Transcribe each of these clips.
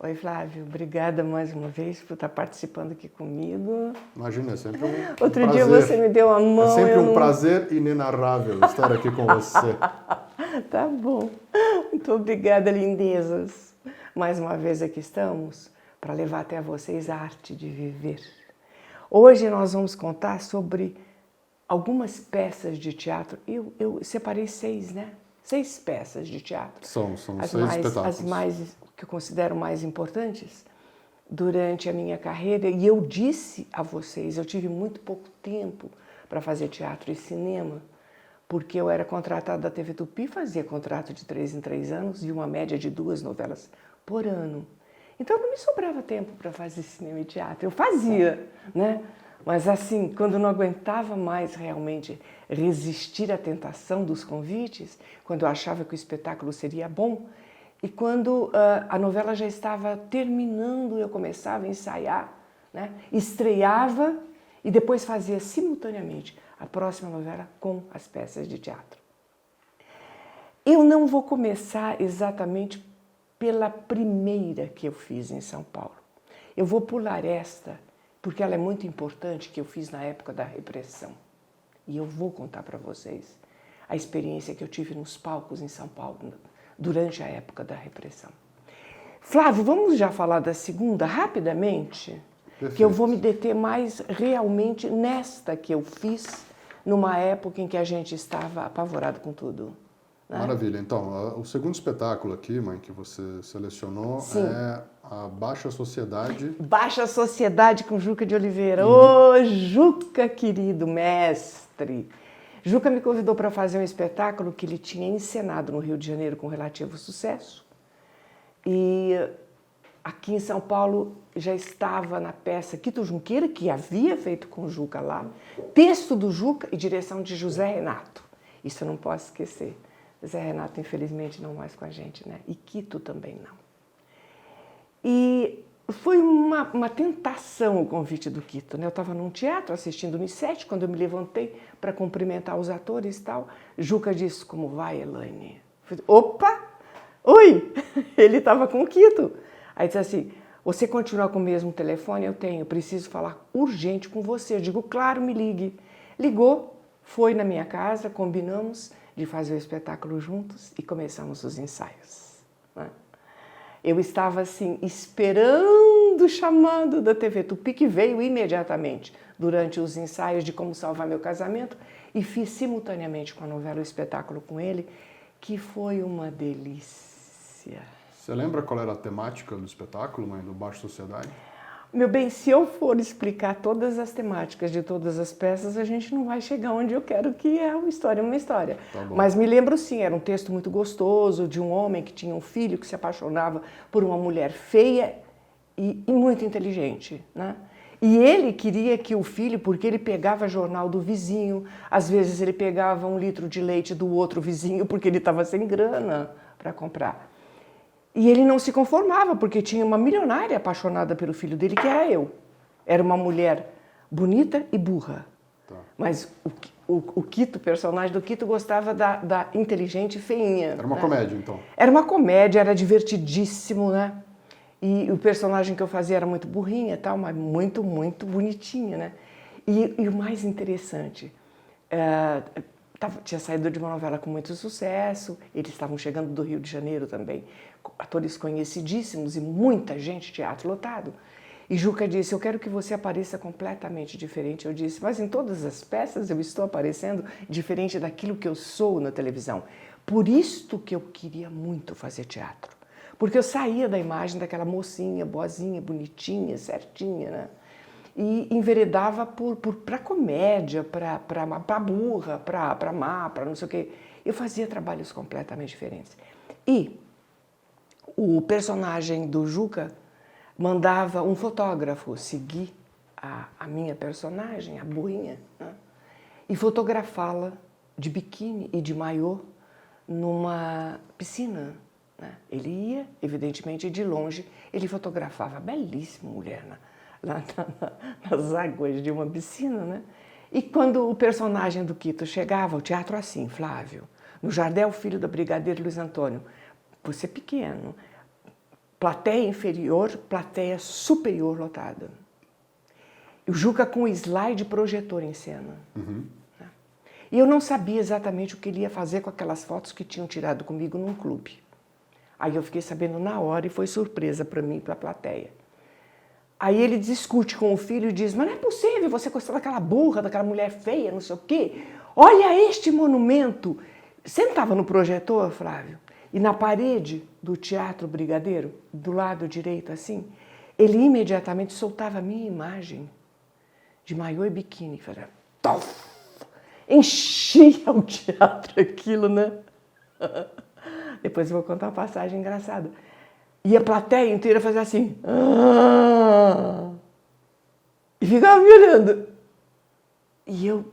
Oi, Flávio, obrigada mais uma vez por estar participando aqui comigo. Imagina, é sempre um Outro prazer. dia você me deu a mão. É sempre um prazer inenarrável estar aqui com você. Tá bom. Muito obrigada, lindezas. Mais uma vez aqui estamos para levar até vocês a arte de viver. Hoje nós vamos contar sobre algumas peças de teatro. Eu separei 6, né? 6 peças de teatro. São 6 espetáculos. As mais que eu considero mais importantes durante a minha carreira. E eu disse a vocês, eu tive muito pouco tempo para fazer teatro e cinema, porque eu era contratada da TV Tupi, fazia contrato de 3 em 3 anos e uma média de 2 novelas por ano. Então não me sobrava tempo para fazer cinema e teatro. Eu fazia, né? Mas assim, quando não aguentava mais realmente resistir à tentação dos convites, quando eu achava que o espetáculo seria bom, e quando a novela já estava terminando, eu começava a ensaiar, né? Estreava e depois fazia simultaneamente a próxima novela com as peças de teatro. Eu não vou começar exatamente pela primeira que eu fiz em São Paulo. Eu vou pular esta, porque ela é muito importante, que eu fiz na época da repressão. E eu vou contar para vocês a experiência que eu tive nos palcos em São Paulo durante a época da repressão. Flávio, vamos já falar da segunda rapidamente? Perfeito. Que eu vou me deter mais realmente nesta que eu fiz numa época em que a gente estava apavorado com tudo. Né? Maravilha. Então, o segundo espetáculo aqui, mãe, que você selecionou é a Baixa Sociedade. Baixa Sociedade com Juca de Oliveira. Ô, Juca, querido mestre! Juca me convidou para fazer um espetáculo que ele tinha encenado no Rio de Janeiro com relativo sucesso. E aqui em São Paulo já estava na peça Quito Junqueira, que havia feito com o Juca lá, texto do Juca e direção de José Renato. Isso eu não posso esquecer. José Renato, infelizmente, não mais com a gente, né? E Quito também não. E foi uma tentação o convite do Quito, né? Eu estava num teatro assistindo Unicef, quando eu me levantei para cumprimentar os atores e tal, Juca disse, como vai, Elaine? Falei, opa! Oi! Ele estava com o Quito. Aí disse assim, você continua com o mesmo telefone? Eu tenho, preciso falar urgente com você. Eu digo, claro, me ligue. Ligou, foi na minha casa, combinamos de fazer o espetáculo juntos e começamos os ensaios. Né? Eu estava assim, esperando o chamado da TV Tupi, que veio imediatamente durante os ensaios de Como Salvar Meu Casamento, e fiz simultaneamente com a novela o espetáculo com ele, que foi uma delícia. Você lembra qual era a temática do espetáculo, mãe, do Baixa Sociedade? Meu bem, se eu for explicar todas as temáticas de todas as peças, a gente não vai chegar onde eu quero, que é uma história. Tá bom. Mas me lembro sim, era um texto muito gostoso de um homem que tinha um filho que se apaixonava por uma mulher feia e muito inteligente, né? E ele queria que o filho, porque ele pegava jornal do vizinho, às vezes ele pegava 1 litro de leite do outro vizinho, porque ele estava sem grana para comprar. E ele não se conformava, porque tinha uma milionária apaixonada pelo filho dele, que era eu. Era uma mulher bonita e burra. Tá. Mas o Quito, o personagem do Quito, gostava da inteligente e feinha. Era uma né? comédia, então. Era uma comédia, era divertidíssimo, né? E o personagem que eu fazia era muito burrinha e tal, mas muito, muito bonitinha, né? E o mais interessante... tinha saído de uma novela com muito sucesso, eles estavam chegando do Rio de Janeiro também, atores conhecidíssimos e muita gente, teatro lotado. E Juca disse, eu quero que você apareça completamente diferente. Eu disse, mas em todas as peças eu estou aparecendo diferente daquilo que eu sou na televisão. Por isto que eu queria muito fazer teatro. Porque eu saía da imagem daquela mocinha, boazinha, bonitinha, certinha, né? E enveredava para comédia, para burra, para má, para não sei o quê. Eu fazia trabalhos completamente diferentes. E o personagem do Juca mandava um fotógrafo seguir a minha personagem, a burrinha, né? E fotografá-la de biquíni e de maiô numa piscina. Né? Ele ia, evidentemente, de longe, ele fotografava a belíssima mulher, né? Lá nas águas de uma piscina, né? E quando o personagem do Quito chegava, o teatro assim, Flávio, no Jardel Filho da Brigadeiro Luiz Antônio, você pequeno, plateia inferior, plateia superior lotada. O Juca com slide projetor em cena. Né? E eu não sabia exatamente o que ele ia fazer com aquelas fotos que tinham tirado comigo num clube. Aí eu fiquei sabendo na hora e foi surpresa para mim e para a plateia. Aí ele discute com o filho e diz, mas não é possível você gostar daquela burra, daquela mulher feia, não sei o quê. Olha este monumento. Você não estava no projetor, Flávio? E na parede do Teatro Brigadeiro, do lado direito assim, ele imediatamente soltava a minha imagem de maiô e biquíni. Enchia o teatro aquilo, né? Depois eu vou contar uma passagem engraçada. E a plateia inteira fazia assim. E ficava me olhando. E eu,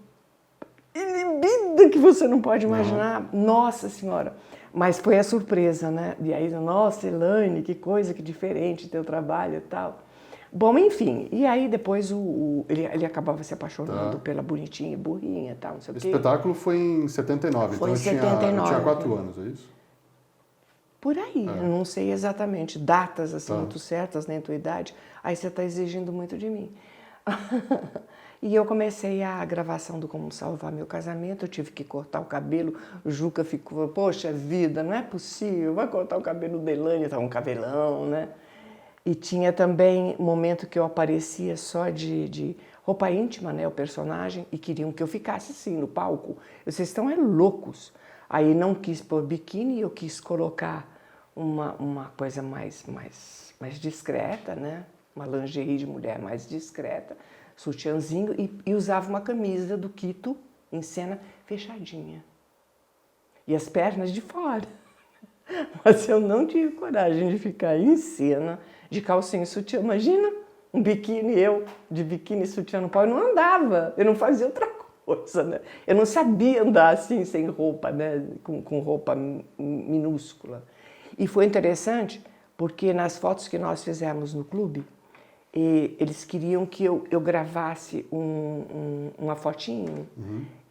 inibida que você não pode imaginar. Nossa Senhora. Mas foi a surpresa, né? E aí, nossa, Elaine, que coisa, que diferente teu trabalho e tal. Bom, enfim. E aí depois ele acabava se apaixonando pela bonitinha e burrinha e tal, não sei o quê. Esse espetáculo foi em 79, Foi então em 79. eu tinha 4 anos, é isso? Por aí, eu não sei exatamente datas assim muito certas, nem tua idade, aí você está exigindo muito de mim. E eu comecei a gravação do Como Salvar Meu Casamento, eu tive que cortar o cabelo, o Juca ficou, poxa vida, não é possível, vai cortar o cabelo da Elaine, tá um cabelão, né? E tinha também um momento que eu aparecia só de roupa íntima, né, o personagem, e queriam que eu ficasse assim no palco. Vocês estão loucos. Aí não quis pôr biquíni, eu quis colocar uma coisa mais discreta, né? Uma lingerie de mulher mais discreta, sutiãzinho, e usava uma camisa do Quito em cena fechadinha. E as pernas de fora. Mas eu não tive coragem de ficar em cena de calcinha e sutiã. Imagina um biquíni, eu de biquíni e sutiã no pau, eu não andava, eu não fazia outra coisa, né? Eu não sabia andar assim, sem roupa, né? Com roupa minúscula. E foi interessante, porque nas fotos que nós fizemos no clube, eles queriam que eu gravasse uma fotinho,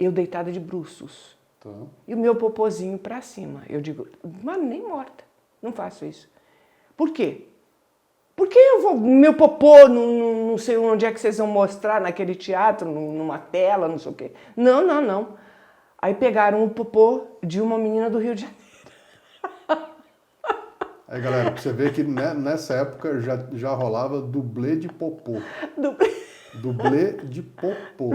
eu deitada de bruços. Tá. E o meu popozinho para cima. Eu digo, mas nem morta, não faço isso. Por quê? Porque meu popô, não sei onde é que vocês vão mostrar naquele teatro, numa tela, não sei o quê. Não. Aí pegaram o popô de uma menina do Rio de Janeiro. Aí, galera, pra você ver que nessa época já rolava dublê de popô. Dublê de popô.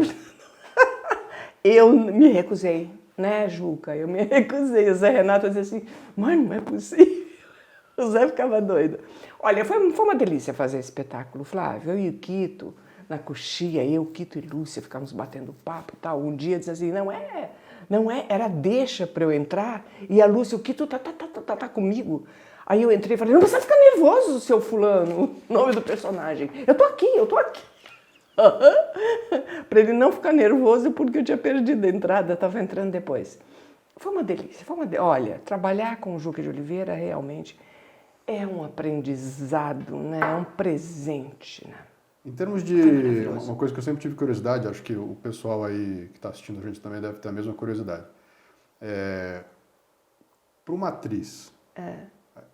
Eu me recusei, né, Juca? Eu me recusei. O Zé Renato dizia assim, mãe, não é possível. O Zé ficava doido. Olha, foi uma delícia fazer esse espetáculo, Flávio. Eu e o Quito, na coxia, eu, Quito e Lúcia, ficávamos batendo papo e tal. Um dia dizia assim, não é, era deixa para eu entrar. E a Lúcia, o Quito tá comigo. Aí eu entrei e falei, não precisa ficar nervoso, seu fulano, o nome do personagem. Eu tô aqui. Para ele não ficar nervoso porque eu tinha perdido a entrada, estava entrando depois. Foi uma delícia. Olha, trabalhar com o Juca de Oliveira realmente é um aprendizado, né? É um presente. Né? Em termos de uma coisa que eu sempre tive curiosidade, acho que o pessoal aí que está assistindo a gente também deve ter a mesma curiosidade. Para uma atriz,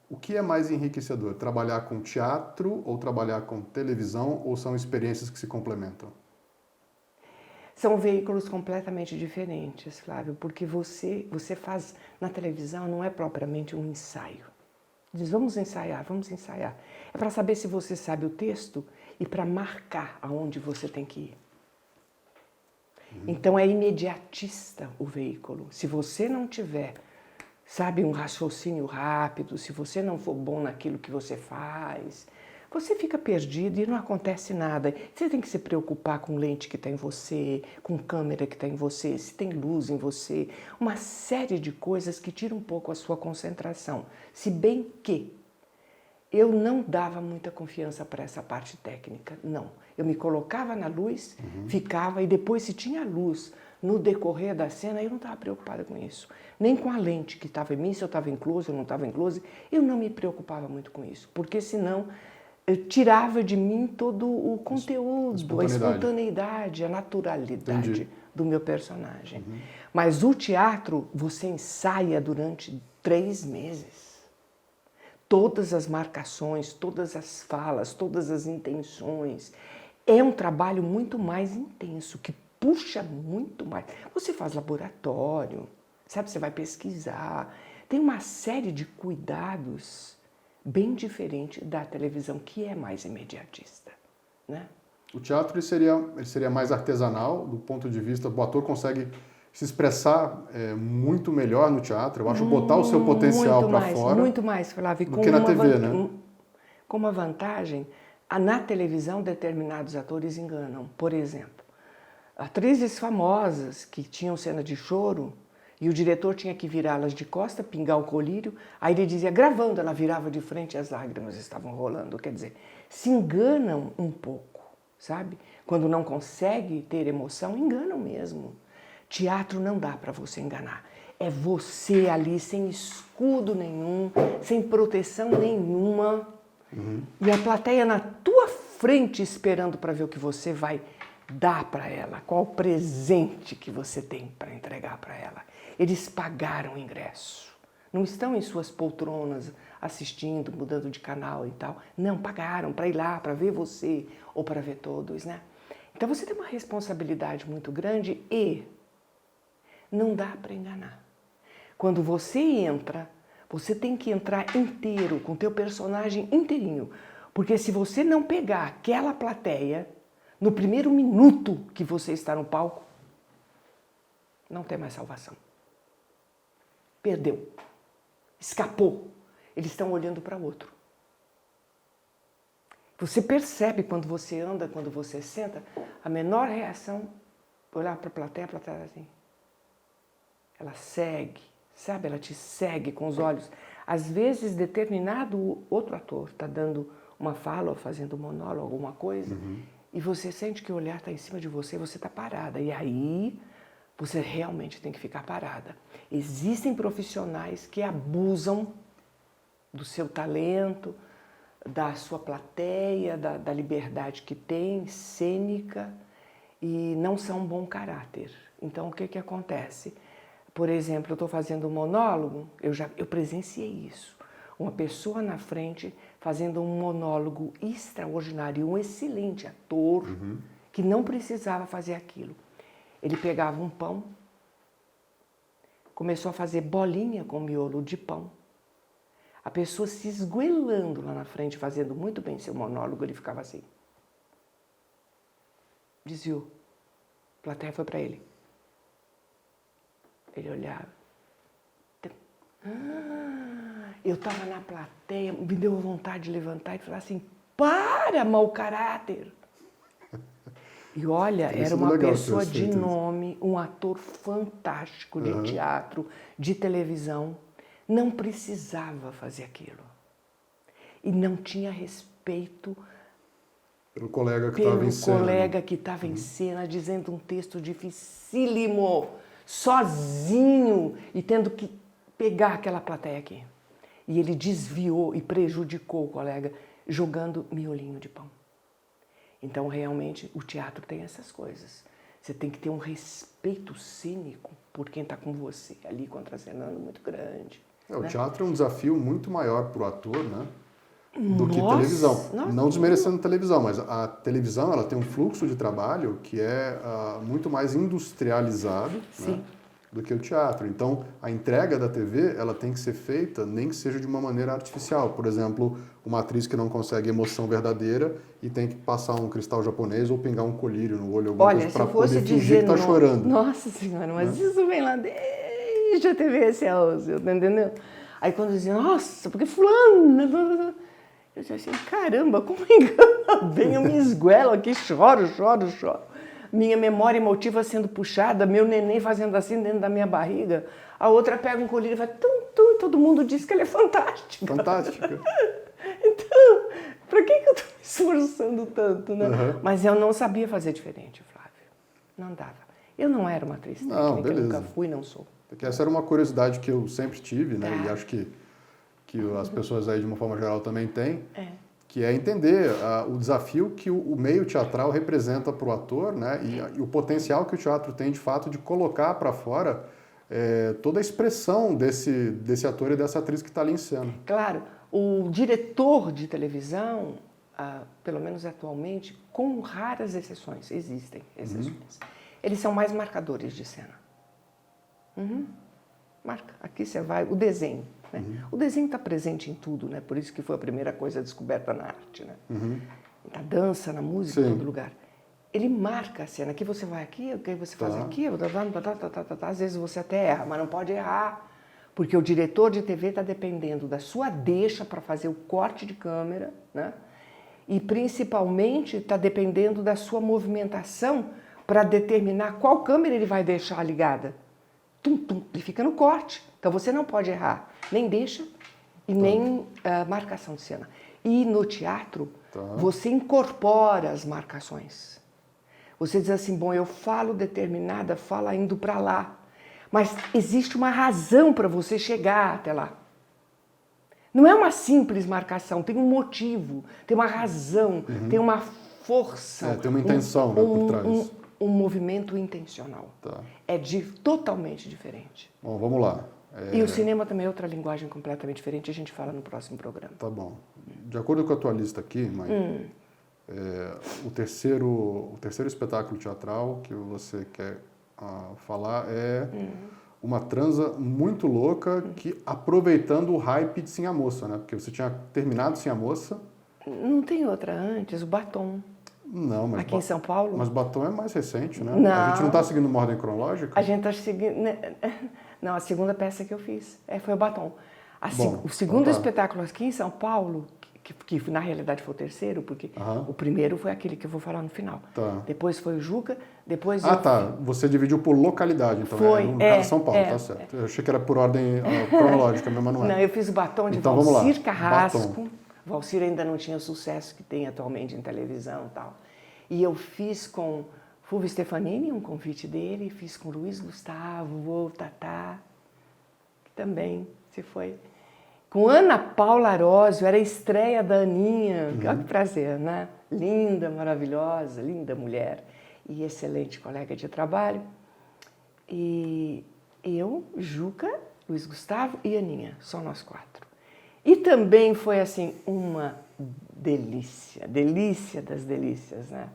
o que é mais enriquecedor? Trabalhar com teatro ou trabalhar com televisão, ou são experiências que se complementam? São veículos completamente diferentes, Flávio, porque você faz na televisão não é propriamente um ensaio. Diz, vamos ensaiar. É para saber se você sabe o texto e para marcar aonde você tem que ir. Então é imediatista o veículo. Se você não tiver, sabe, um raciocínio rápido, se você não for bom naquilo que você faz, você fica perdido e não acontece nada. Você tem que se preocupar com lente que está em você, com câmera que está em você, se tem luz em você, uma série de coisas que tiram um pouco a sua concentração. Se bem que eu não dava muita confiança para essa parte técnica, não. Eu me colocava na luz, ficava, e depois se tinha luz no decorrer da cena, eu não estava preocupada com isso. Nem com a lente que estava em mim, se eu estava em close ou não estava em close, eu não me preocupava muito com isso, porque senão eu tirava de mim todo o conteúdo, a espontaneidade, a naturalidade do meu personagem. Mas o teatro, você ensaia durante 3 meses. todas as marcações, todas as falas, todas as intenções. É um trabalho muito mais intenso, que puxa muito mais. Você faz laboratório, sabe? Você vai pesquisar. Tem uma série de cuidados bem diferente da televisão, que é mais imediatista, né? O teatro ele seria mais artesanal, do ponto de vista, o ator consegue se expressar muito melhor no teatro, eu acho, botar o seu potencial para fora. Muito mais, Flávio. Do que na TV, né? Com uma vantagem, na televisão determinados atores enganam. Por exemplo, atrizes famosas que tinham cena de choro e o diretor tinha que virá-las de costa, pingar o colírio, aí ele dizia, gravando, ela virava de frente e as lágrimas estavam rolando. Quer dizer, se enganam um pouco, sabe? Quando não consegue ter emoção, enganam mesmo. Teatro não dá para você enganar. É você ali sem escudo nenhum, sem proteção nenhuma. E a plateia na tua frente esperando para ver o que você vai dar para ela, qual o presente que você tem para entregar para ela. Eles pagaram o ingresso. Não estão em suas poltronas assistindo, mudando de canal e tal. Não, pagaram para ir lá, para ver você ou para ver todos, né? Então você tem uma responsabilidade muito grande e não dá para enganar. Quando você entra, você tem que entrar inteiro, com o teu personagem inteirinho. Porque se você não pegar aquela plateia, no primeiro minuto que você está no palco, não tem mais salvação. Perdeu. Escapou. Eles estão olhando para o outro. Você percebe quando você anda, quando você senta, a menor reação, olhar para a plateia assim. Ela segue, sabe? Ela te segue com os olhos. Às vezes, determinado outro ator está dando uma fala ou fazendo um monólogo, alguma coisa, e você sente que o olhar está em cima de você e você está parada. E aí, você realmente tem que ficar parada. Existem profissionais que abusam do seu talento, da sua plateia, da liberdade que tem, cênica, e não são um bom caráter. Então, o que acontece? Por exemplo, eu estou fazendo um monólogo, eu presenciei isso. Uma pessoa na frente fazendo um monólogo extraordinário, um excelente ator que não precisava fazer aquilo. Ele pegava um pão, começou a fazer bolinha com miolo de pão. A pessoa se esgoelando lá na frente, fazendo muito bem seu monólogo, ele ficava assim. Desviou. A plateia foi para ele. Ele olhava. Eu estava na plateia, me deu vontade de levantar e falar assim, para, mau caráter! E olha, era uma pessoa de nome, um ator fantástico de teatro, de televisão. Não precisava fazer aquilo. E não tinha respeito pelo colega que estava em cena. Pelo colega que estava em cena, dizendo um texto dificílimo, sozinho, e tendo que pegar aquela plateia aqui. E ele desviou e prejudicou o colega, jogando miolinho de pão. Então, realmente, o teatro tem essas coisas. Você tem que ter um respeito cênico por quem está com você ali contracenando muito grande. O teatro é um desafio muito maior para o ator, né? Do que televisão. Não desmerecendo televisão, mas a televisão ela tem um fluxo de trabalho que é muito mais industrializado, né, do que o teatro. Então, a entrega da TV ela tem que ser feita, nem que seja de uma maneira artificial. Por exemplo, uma atriz que não consegue emoção verdadeira e tem que passar um cristal japonês ou pingar um colírio no olho, alguma coisa, para poder fingir que está chorando. Nossa Senhora, mas isso vem lá desde a TV Excelsior, entendeu? Aí quando dizia, nossa, porque fulano... Eu disse assim, caramba, como engana bem, eu me esguelo aqui, choro. Minha memória emotiva sendo puxada, meu neném fazendo assim dentro da minha barriga. A outra pega um colírio e vai tum, todo mundo diz que ela é fantástica. Fantástica. Então, pra que eu tô me esforçando tanto, né? Mas eu não sabia fazer diferente, Flávio. Não dava. Eu não era uma atriz técnica, nunca fui, não sou. Porque essa era uma curiosidade que eu sempre tive, né? E acho que as pessoas aí, de uma forma geral, também têm, que é entender o desafio que o meio teatral representa para o ator, né? E o potencial que o teatro tem, de fato, de colocar para fora toda a expressão desse ator e dessa atriz que está ali em cena. Claro, O diretor de televisão, pelo menos atualmente, com raras exceções, existem exceções, eles são mais marcadores de cena. Marca, aqui você vai, o desenho. Né? O desenho está presente em tudo, né? Por isso que foi a primeira coisa descoberta na arte. Né? Na dança, na música, em todo lugar. Ele marca a cena, aqui você vai aqui, aqui você faz aquilo, às vezes você até erra, mas não pode errar, porque o diretor de TV está dependendo da sua deixa para fazer o corte de câmera, né? E principalmente está dependendo da sua movimentação para determinar qual câmera ele vai deixar ligada. Ele fica no corte, então você não pode errar, nem deixa e nem marcação de cena. E no teatro, você incorpora as marcações. Você diz assim, bom, eu falo determinada fala indo para lá, mas existe uma razão para você chegar até lá. Não é uma simples marcação, tem um motivo, tem uma razão, tem uma força. Tem uma intenção por trás. Um movimento intencional. É totalmente diferente. Bom, vamos lá. E o cinema também é outra linguagem completamente diferente, a gente fala no próximo programa. Tá bom. De acordo com a tua lista aqui, mãe, o terceiro espetáculo teatral que você quer falar é uma transa muito louca, que aproveitando o hype de Sim a Moça, né? Porque você tinha terminado Sim a Moça. Não tem outra antes, o Batom. Não, mas aqui em São Paulo? Mas Batom é mais recente, né? Não. A gente não está seguindo uma ordem cronológica? A gente está seguindo... Não, a segunda peça que eu fiz foi o Batom. O segundo espetáculo aqui em São Paulo, que na realidade foi o terceiro, porque o primeiro foi aquele que eu vou falar no final. Depois foi o Juca, depois... Você dividiu por localidade, então. Foi, no caso de São Paulo, tá certo. Eu achei que era por ordem cronológica, mas não é. Não, eu fiz o Batom de então, Valcir Carrasco. Valcir ainda não tinha o sucesso que tem atualmente em televisão e tal. E eu fiz com Fulvio Stefanini, um convite dele, fiz com Luiz Gustavo, Tatá, que também se foi. Com Ana Paula Arósio, era a estreia da Aninha, que prazer, né? Linda, maravilhosa, linda mulher e excelente colega de trabalho. E eu, Juca, Luiz Gustavo e Aninha, só nós quatro. E também foi assim uma delícia, delícia das delícias, né?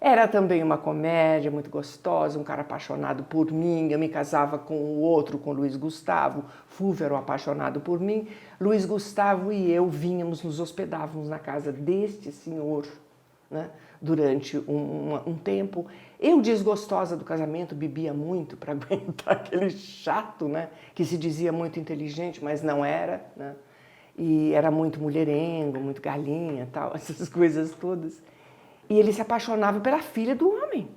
Era também uma comédia muito gostosa, um cara apaixonado por mim, eu me casava com o outro, com o Luiz Gustavo, Fulvio era um apaixonado por mim, Luiz Gustavo e eu nos hospedávamos na casa deste senhor, né, durante um tempo. Eu, desgostosa do casamento, bebia muito para aguentar aquele chato, né, que se dizia muito inteligente, mas não era, né, e era muito mulherengo, muito galinha, tal, essas coisas todas. E ele se apaixonava pela filha do homem,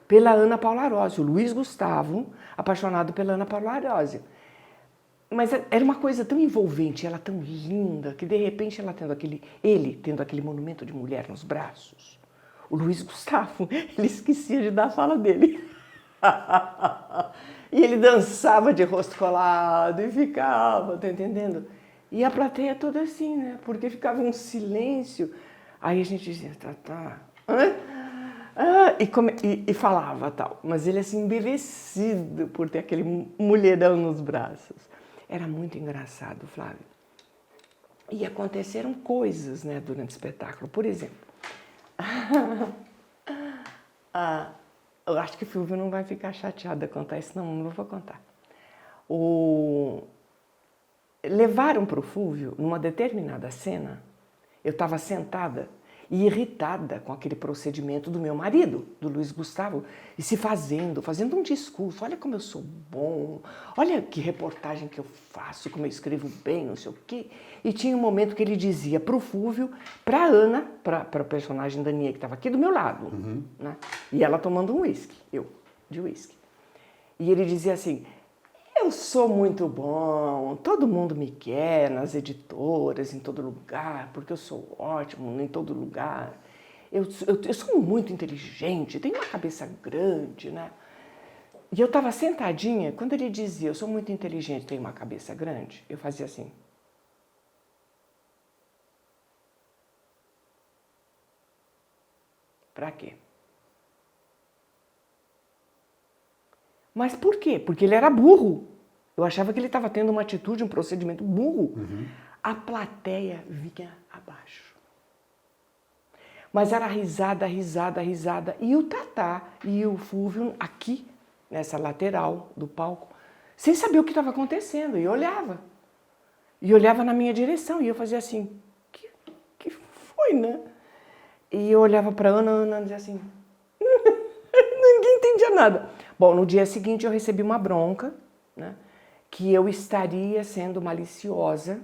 pela Ana Paula Arósio, Luiz Gustavo, apaixonado pela Ana Paula Arósio. Mas era uma coisa tão envolvente, ela tão linda, que de repente ele tendo aquele monumento de mulher nos braços, o Luiz Gustavo, ele esquecia de dar a fala dele. E ele dançava de rosto colado e ficava, tá entendendo? E a plateia toda assim, né? Porque ficava um silêncio. Aí a gente dizia, e falava tal. Mas ele assim, embevecido por ter aquele mulherão nos braços. Era muito engraçado, Flávio. E aconteceram coisas, né, durante o espetáculo. Por exemplo, eu acho que o Fulvio não vai ficar chateado a contar isso, não vou contar. Levaram para o Fulvio, numa determinada cena, eu estava sentada e irritada com aquele procedimento do meu marido, do Luiz Gustavo, e fazendo um discurso, olha como eu sou bom, olha que reportagem que eu faço, como eu escrevo bem, não sei o quê. E tinha um momento que ele dizia para o Fulvio, para a Ana, para a personagem da Aninha, que estava aqui do meu lado, né? E ela tomando um uísque, eu, de uísque. E ele dizia assim, eu sou muito bom, todo mundo me quer nas editoras, em todo lugar, porque eu sou ótimo em todo lugar. Eu sou muito inteligente, tenho uma cabeça grande, né? E eu estava sentadinha, quando ele dizia, eu sou muito inteligente, tenho uma cabeça grande, eu fazia assim. Pra quê? Mas por quê? Porque ele era burro. Eu achava que ele estava tendo uma atitude, um procedimento burro. a plateia vinha abaixo. Mas era risada, risada, risada. E o Tatá e o Fúvio aqui, nessa lateral do palco, sem saber o que estava acontecendo. E olhava. E olhava na minha direção. E eu fazia assim, que foi, né? E eu olhava para Ana dizia assim, ninguém entendia nada. Bom, no dia seguinte eu recebi uma bronca, né? Que eu estaria sendo maliciosa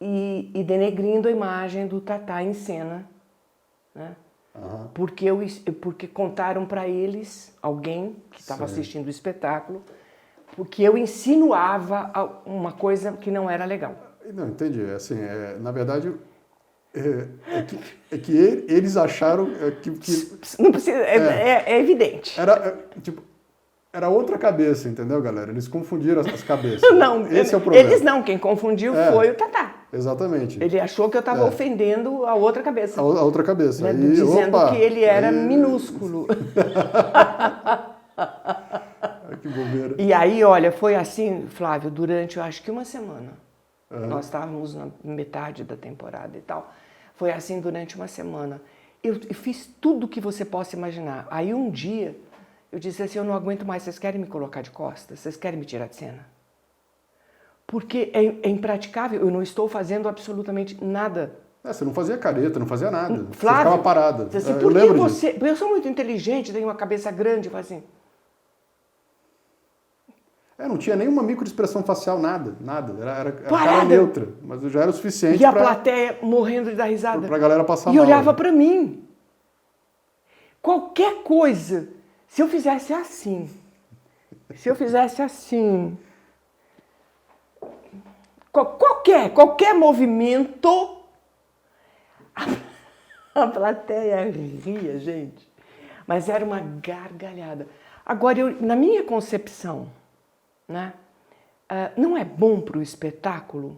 e denegrindo a imagem do Tatá em cena, né? Uhum. Porque contaram para eles, alguém que estava assistindo o espetáculo, porque eu insinuava uma coisa que não era legal. Não, entendi. Assim, na verdade, que eles acharam que não precisa, é evidente. Era outra cabeça, entendeu, galera? Eles confundiram as cabeças. Não, esse é o problema. Eles não, quem confundiu foi o Tatá. Exatamente. Ele achou que eu estava ofendendo a outra cabeça. A outra cabeça. Né? Dizendo que ele era minúsculo. Que bobeira. E aí, olha, foi assim, Flávio, durante, eu acho que uma semana. Nós estávamos na metade da temporada e tal. Foi assim durante uma semana. Eu fiz tudo que você possa imaginar. Aí um dia, eu disse assim, eu não aguento mais, vocês querem me colocar de costas? Vocês querem me tirar de cena? Porque é impraticável, eu não estou fazendo absolutamente nada. Você não fazia careta, não fazia nada. Flávio, você ficava parada. Assim, por que você... Eu sou muito inteligente, tenho uma cabeça grande, assim... Não tinha nenhuma microexpressão facial, nada. Era cara neutra, mas já era o suficiente e a plateia morrendo de dar risada. Pra galera passar mal. E olhava pra mim. Qualquer coisa, se eu fizesse assim, qualquer movimento, a plateia ria, gente. Mas era uma gargalhada. Agora, na minha concepção, né, não é bom para o espetáculo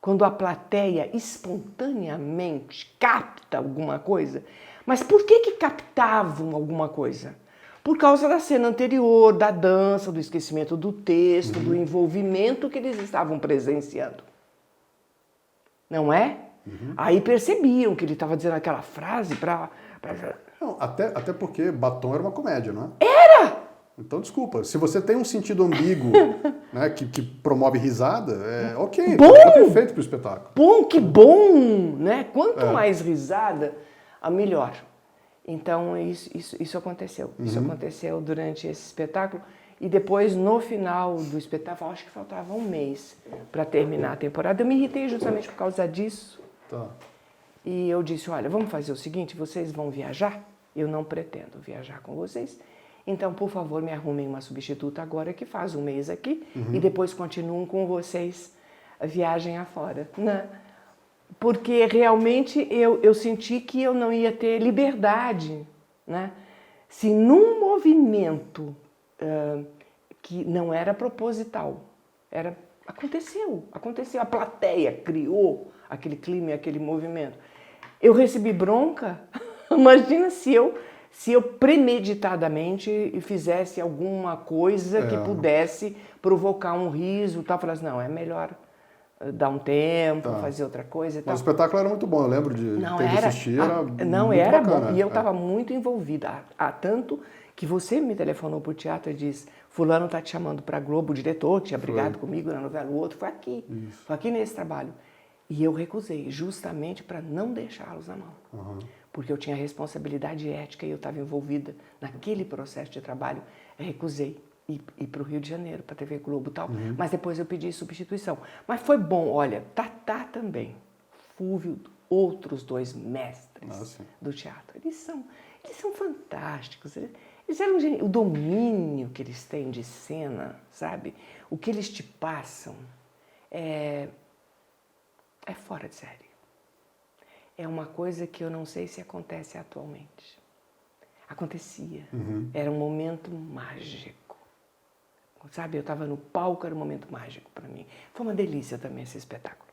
quando a plateia espontaneamente capta alguma coisa? Mas por que captavam alguma coisa? Por causa da cena anterior, da dança, do esquecimento do texto, do envolvimento que eles estavam presenciando. Não é? Aí percebiam que ele estava dizendo aquela frase para... Não, até porque Batom era uma comédia, não é? Era! Então, desculpa, se você tem um sentido ambíguo, né, que promove risada, ok, bom, tá perfeito pro espetáculo. Bom, que bom, né? Quanto mais risada, a melhor. Então, isso aconteceu. Isso aconteceu durante esse espetáculo. E depois, no final do espetáculo, acho que faltava um mês para terminar a temporada. Eu me irritei justamente por causa disso. Tá. E eu disse, olha, vamos fazer o seguinte, vocês vão viajar? Eu não pretendo viajar com vocês. Então, por favor, me arrumem uma substituta agora que faz um mês aqui e depois continuam com vocês a viagem afora, né? Porque realmente eu senti que eu não ia ter liberdade, né? Se num movimento que não era proposital, aconteceu, a plateia criou aquele clima e aquele movimento. Eu recebi bronca, imagina se eu premeditadamente fizesse alguma coisa que pudesse provocar um riso e tal, falasse, não, é melhor dar um tempo, fazer outra coisa e tal. Mas o espetáculo era muito bom, eu lembro de assistir, era bom, bacana. E eu estava muito envolvida, tanto que você me telefonou para o teatro e disse, fulano está te chamando para a Globo, o diretor que tinha brigado comigo na novela, o outro foi aqui nesse trabalho. E eu recusei, justamente para não deixá-los na mão. Porque eu tinha responsabilidade ética e eu estava envolvida naquele processo de trabalho. Eu recusei ir para o Rio de Janeiro, para a TV Globo e tal. Mas depois eu pedi substituição. Mas foi bom, olha, Tatá também, Fúvio, outros dois mestres do teatro. Eles são fantásticos. Eles eram o domínio que eles têm de cena, sabe? O que eles te passam é fora de série. É uma coisa que eu não sei se acontece atualmente. Acontecia. Era um momento mágico. Sabe, eu estava no palco, era um momento mágico para mim. Foi uma delícia também esse espetáculo.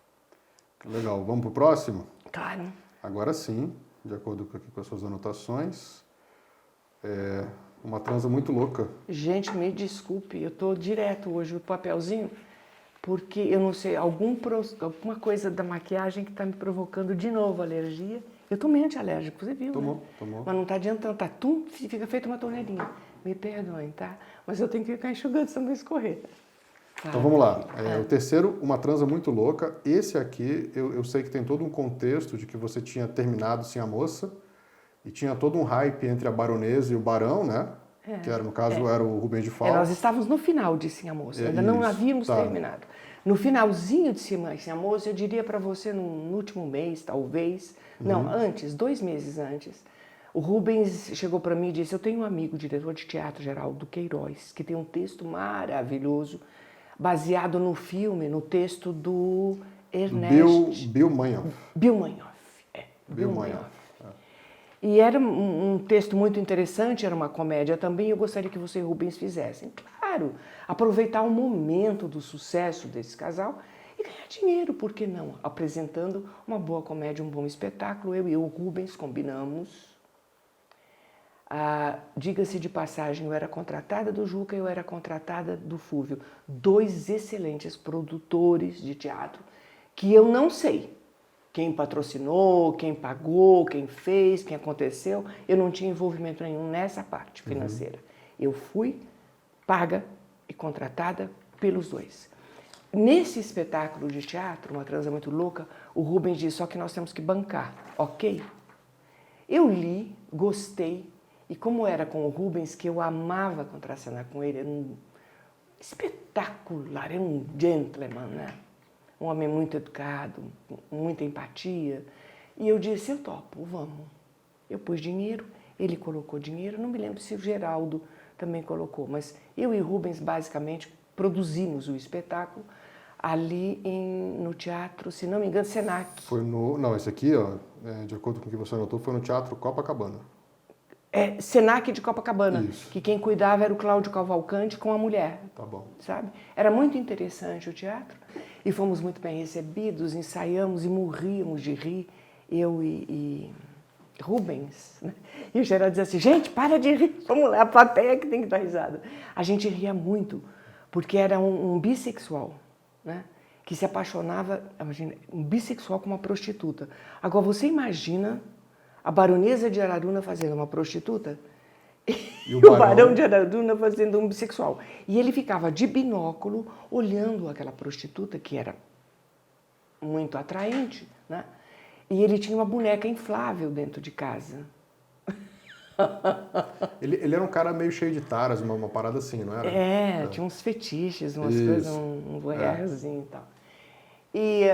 Legal, vamos pro próximo? Claro. Agora sim, de acordo com as suas anotações, uma transa muito louca. Gente, me desculpe, eu estou direto hoje, o papelzinho porque eu não sei, alguma coisa da maquiagem que está me provocando de novo alergia. Eu tomei antialérgico, você viu, Tomou, né? tomou. Mas não está adiantando, tá fica feito uma torneirinha. Me perdoem, tá? Mas eu tenho que ficar enxugando se não escorrer. Então vamos lá. O terceiro, uma transa muito louca. Esse aqui, eu sei que tem todo um contexto de que você tinha terminado Sim a Moça e tinha todo um hype entre a baronesa e o barão, né? Que era, no caso, era o Rubens de Falco. Nós estávamos no final de Sim a Moça, ainda não havíamos terminado. No finalzinho de Sim a Moça, eu diria para você no último mês, talvez, não, antes, 2 meses antes, o Rubens chegou para mim e disse, eu tenho um amigo, diretor de teatro, Geraldo Queiroz, que tem um texto maravilhoso, baseado no filme, no texto do Ernest... Bill Meinhof. Bill Meinhof. E era um texto muito interessante, era uma comédia também, eu gostaria que você e Rubens fizessem. Claro, aproveitar o momento do sucesso desse casal e ganhar dinheiro, por que não? Apresentando uma boa comédia, um bom espetáculo, eu e o Rubens combinamos. Diga-se de passagem, eu era contratada do Juca e eu era contratada do Fúvio. 2 excelentes produtores de teatro que eu não sei quem patrocinou, quem pagou, quem fez, quem aconteceu. Eu não tinha envolvimento nenhum nessa parte financeira. Eu fui paga e contratada pelos 2. Nesse espetáculo de teatro, Uma Transa Muito Louca, o Rubens disse, só que nós temos que bancar, ok? Eu li, gostei, e como era com o Rubens, que eu amava contracenar com ele, era um espetacular, era um gentleman, né? Um homem muito educado, muita empatia. E eu disse, eu topo, vamos. Eu pus dinheiro, ele colocou dinheiro, não me lembro se o Geraldo também colocou, mas eu e Rubens basicamente produzimos o espetáculo ali no teatro, se não me engano, Senac. Não, esse aqui, ó, de acordo com o que você anotou, foi no Teatro Copacabana. Senac de Copacabana, Isso. que quem cuidava era o Cláudio Cavalcante com a mulher. Tá bom. Sabe? Era muito interessante o teatro e fomos muito bem recebidos, ensaiamos e morríamos de rir, eu e Rubens. Né? E o Geraldo dizia assim, gente, para de rir, vamos lá, a plateia que tem que dar risada. A gente ria muito, porque era um bissexual, né? Que se apaixonava, imagina, um bissexual com uma prostituta. Agora, você imagina a baronesa de Araruna fazendo uma prostituta e o barão de Araruna fazendo um bissexual. E ele ficava de binóculo olhando aquela prostituta, que era muito atraente, né? E ele tinha uma boneca inflável dentro de casa. Ele era um cara meio cheio de taras, uma parada assim, não era? Tinha uns fetiches, umas coisas, um voyeurzinho e tal. E,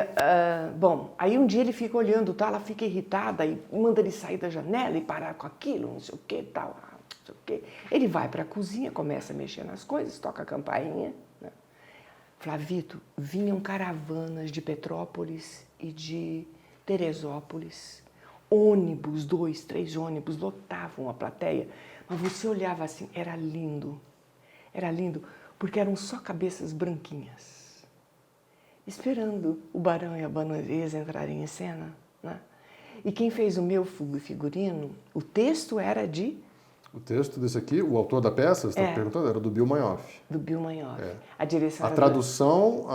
bom, aí um dia ele fica olhando, tá? Ela fica irritada e manda ele sair da janela e parar com aquilo, não sei o que, tal, não sei o que. Ele vai para a cozinha, começa a mexer nas coisas, toca a campainha. Né? Flavito, vinham caravanas de Petrópolis e de Teresópolis, ônibus, 2, 3 ônibus, lotavam a plateia, mas você olhava assim, era lindo, porque eram só cabeças branquinhas. Esperando o barão e a baronesa entrarem em cena. Né? E quem fez o meu figurino, o texto era de... O texto desse aqui, o autor da peça, você está perguntando, era do Bill Meinhof. Do Bill Meinhof. A direção a tradução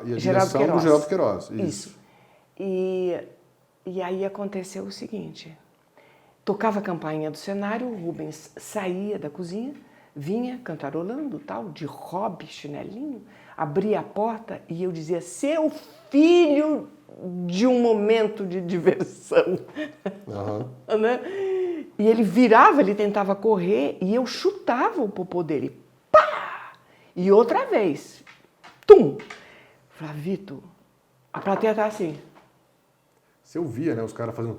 e a direção do Geraldo Queiroz. Isso. E aí aconteceu o seguinte, tocava a campainha do cenário, o Rubens saía da cozinha, vinha cantarolando, tal, de hobby, chinelinho, abria a porta e eu dizia, seu filho de um momento de diversão. Uhum. Né? E ele virava, ele tentava correr e eu chutava o popô dele. Pá! E outra vez. Tum! Flavito, a plateia tá assim. Você ouvia, né? Os caras fazendo...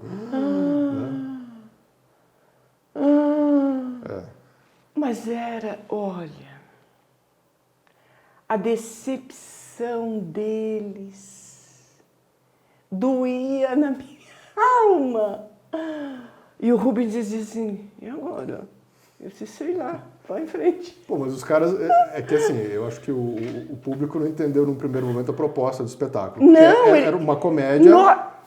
Mas era, olha... A decepção deles doía na minha alma. E o Rubens dizia assim, e agora? Eu disse, sei lá, vai em frente. Pô, mas os caras, que assim, eu acho que o público não entendeu num primeiro momento a proposta do espetáculo. Não, era uma comédia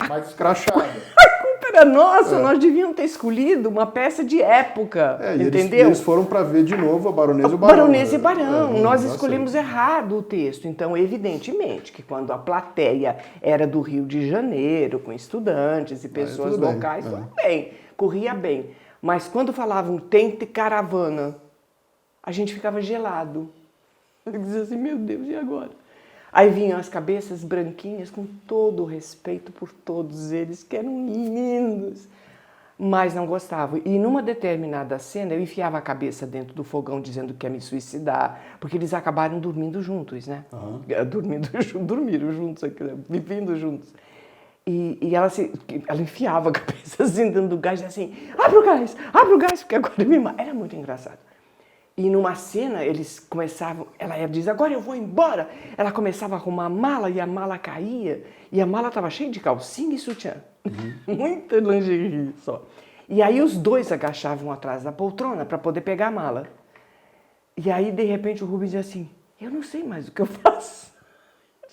mais escrachada. A culpa época nossa, nós devíamos ter escolhido uma peça de época, entendeu? Eles foram para ver de novo a Baronesa e o Barão. Baronesa e Barão. Nós escolhemos errado o texto. Então, evidentemente, que quando a plateia era do Rio de Janeiro, com estudantes e pessoas locais, tudo bem, corria bem. Mas quando falavam tente caravana, a gente ficava gelado. Eu dizia assim, meu Deus, e agora? Aí vinham as cabeças branquinhas, com todo o respeito por todos eles, que eram lindos, mas não gostavam. E numa determinada cena, eu enfiava a cabeça dentro do fogão dizendo que ia me suicidar, porque eles acabaram dormindo juntos, né? Dormiram juntos, vivendo juntos. E ela enfiava a cabeça assim dentro do gás, assim, abre o gás, porque agora me mata. Era muito engraçado. E numa cena, eles começavam, ela ia dizer, agora eu vou embora. Ela começava a arrumar a mala e a mala caía. E a mala estava cheia de calcinha e sutiã. Muita lingerie só. E aí os dois agachavam atrás da poltrona para poder pegar a mala. E aí, de repente, o Rubens dizia assim, eu não sei mais o que eu faço.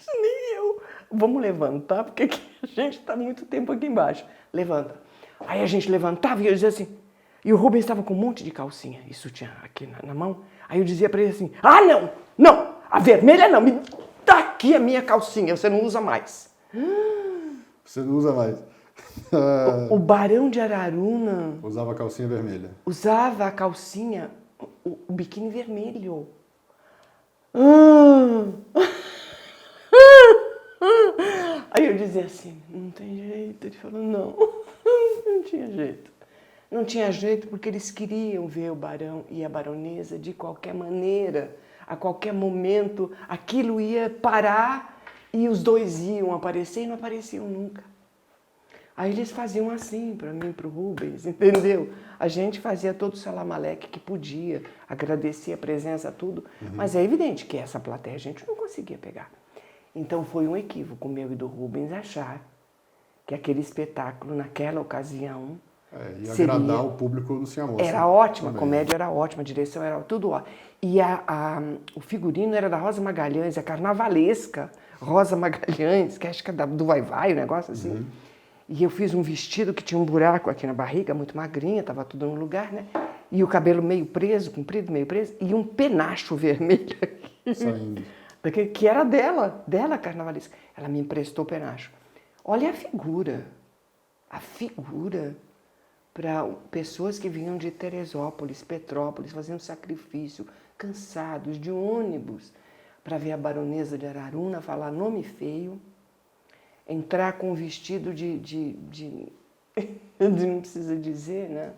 Nem eu. Vamos levantar, porque a gente está muito tempo aqui embaixo. Levanta. Aí a gente levantava e eu dizia assim, e o Rubens estava com um monte de calcinha e sutiã aqui na mão. Aí eu dizia para ele assim, não, a vermelha não, me dá aqui a minha calcinha, você não usa mais. Você não usa mais. O Barão de Araruna... Usava a calcinha vermelha. Usava a calcinha, o biquíni vermelho. Aí eu dizia assim, não tem jeito. Ele falou, não tinha jeito. Não tinha jeito porque eles queriam ver o barão e a baronesa de qualquer maneira, a qualquer momento, aquilo ia parar e os dois iam aparecer e não apareciam nunca. Aí eles faziam assim para mim, para o Rubens, entendeu? A gente fazia todo o salamaleque que podia, agradecia a presença, tudo, mas é evidente que essa plateia a gente não conseguia pegar. Então foi um equívoco meu e do Rubens achar que aquele espetáculo, naquela ocasião, ia agradar o público do Sim a Moça. Era ótima, a comédia era ótima, a direção era tudo ótimo. E o figurino era da Rosa Magalhães, a carnavalesca Rosa Magalhães, que acho que é do Vai-Vai, um negócio assim. E eu fiz um vestido que tinha um buraco aqui na barriga, muito magrinha, estava tudo no lugar, né? E o cabelo meio preso, comprido, meio preso, e um penacho vermelho aqui. Saindo. Que era dela, carnavalesca. Ela me emprestou o penacho. Olha a figura para pessoas que vinham de Teresópolis, Petrópolis, fazendo sacrifício, cansados, de ônibus, para ver a baronesa de Araruna falar nome feio, entrar com um vestido de não precisa dizer, né?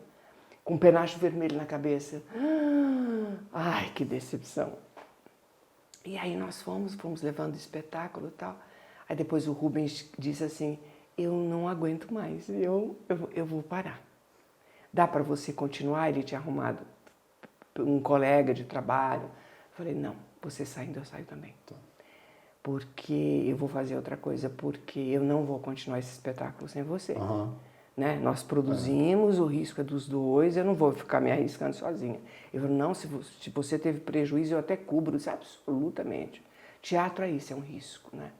Com um penacho vermelho na cabeça. Ai, que decepção. E aí nós fomos levando o espetáculo e tal. Aí depois o Rubens disse assim, eu não aguento mais, eu vou parar. Dá para você continuar? Ele tinha arrumado um colega de trabalho. Eu falei, não, você saindo, eu saio também. Porque eu vou fazer outra coisa, porque eu não vou continuar esse espetáculo sem você. Né? Nós produzimos, o risco é dos dois, eu não vou ficar me arriscando sozinha. Eu falei, não, se você teve prejuízo, eu até cubro, isso, absolutamente. Teatro é isso, é um risco, né?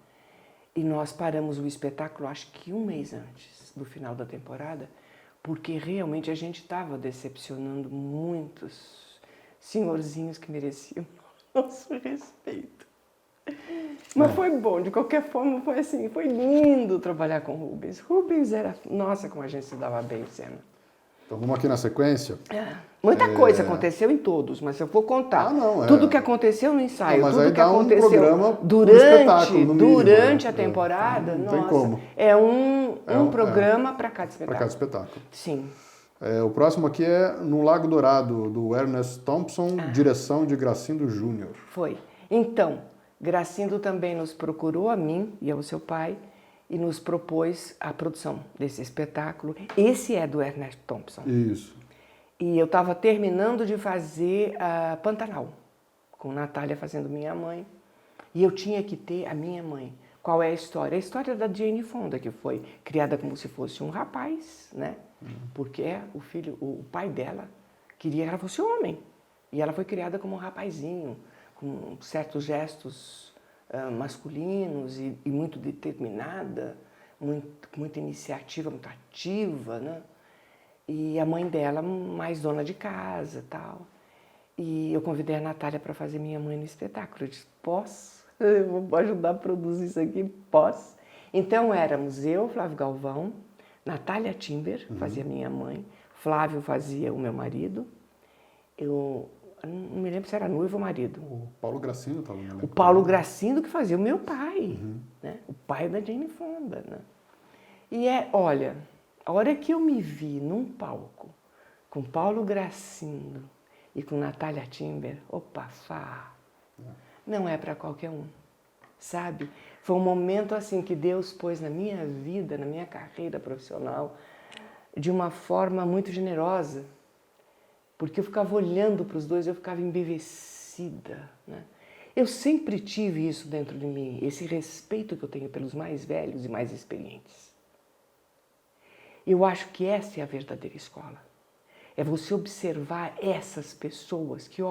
E nós paramos o espetáculo, acho que um mês antes do final da temporada, porque realmente a gente estava decepcionando muitos senhorzinhos que mereciam nosso respeito. Mas foi bom, de qualquer forma foi assim, foi lindo trabalhar com o Rubens. Rubens era, nossa, como a gente se dava bem, Sena. Então vamos aqui na sequência. Muita coisa aconteceu em todos, mas se eu for contar tudo que aconteceu no ensaio, tudo que aconteceu durante a temporada, nossa, é um programa para cada espetáculo. Para cada espetáculo. Sim. O próximo aqui é No Lago Dourado, do Ernest Thompson, direção de Gracindo Júnior. Foi. Então, Gracindo também nos procurou, a mim e ao seu pai, e nos propôs a produção desse espetáculo. Esse é do Ernest Thompson. Isso. E eu estava terminando de fazer a Pantanal, com Natália fazendo minha mãe. E eu tinha que ter a minha mãe. Qual é a história? A história da Jane Fonda, que foi criada como se fosse um rapaz, né? Porque o pai dela queria que ela fosse homem. E ela foi criada como um rapazinho, com certos gestos masculinos e muito determinada, muita iniciativa, muito ativa, né? E a mãe dela mais dona de casa, tal. E eu convidei a Natália para fazer minha mãe no espetáculo. Eu disse, posso? Eu vou ajudar a produzir isso aqui? Posso. Então éramos eu, Flávio Galvão, Natália Timber fazia minha mãe, Flávio fazia o meu marido, eu não me lembro se era noivo ou marido. O Paulo Gracindo estava no elenco. O Paulo Gracindo que fazia o meu pai, né? O pai da Jane Fonda, né? E olha, a hora que eu me vi num palco com Paulo Gracindo e com Natália Timber, opa, não é para qualquer um, sabe? Foi um momento assim que Deus pôs na minha vida, na minha carreira profissional, de uma forma muito generosa, porque eu ficava olhando para os dois, eu ficava embevecida, né? Eu sempre tive isso dentro de mim, esse respeito que eu tenho pelos mais velhos e mais experientes. Eu acho que essa é a verdadeira escola. É você observar essas pessoas que,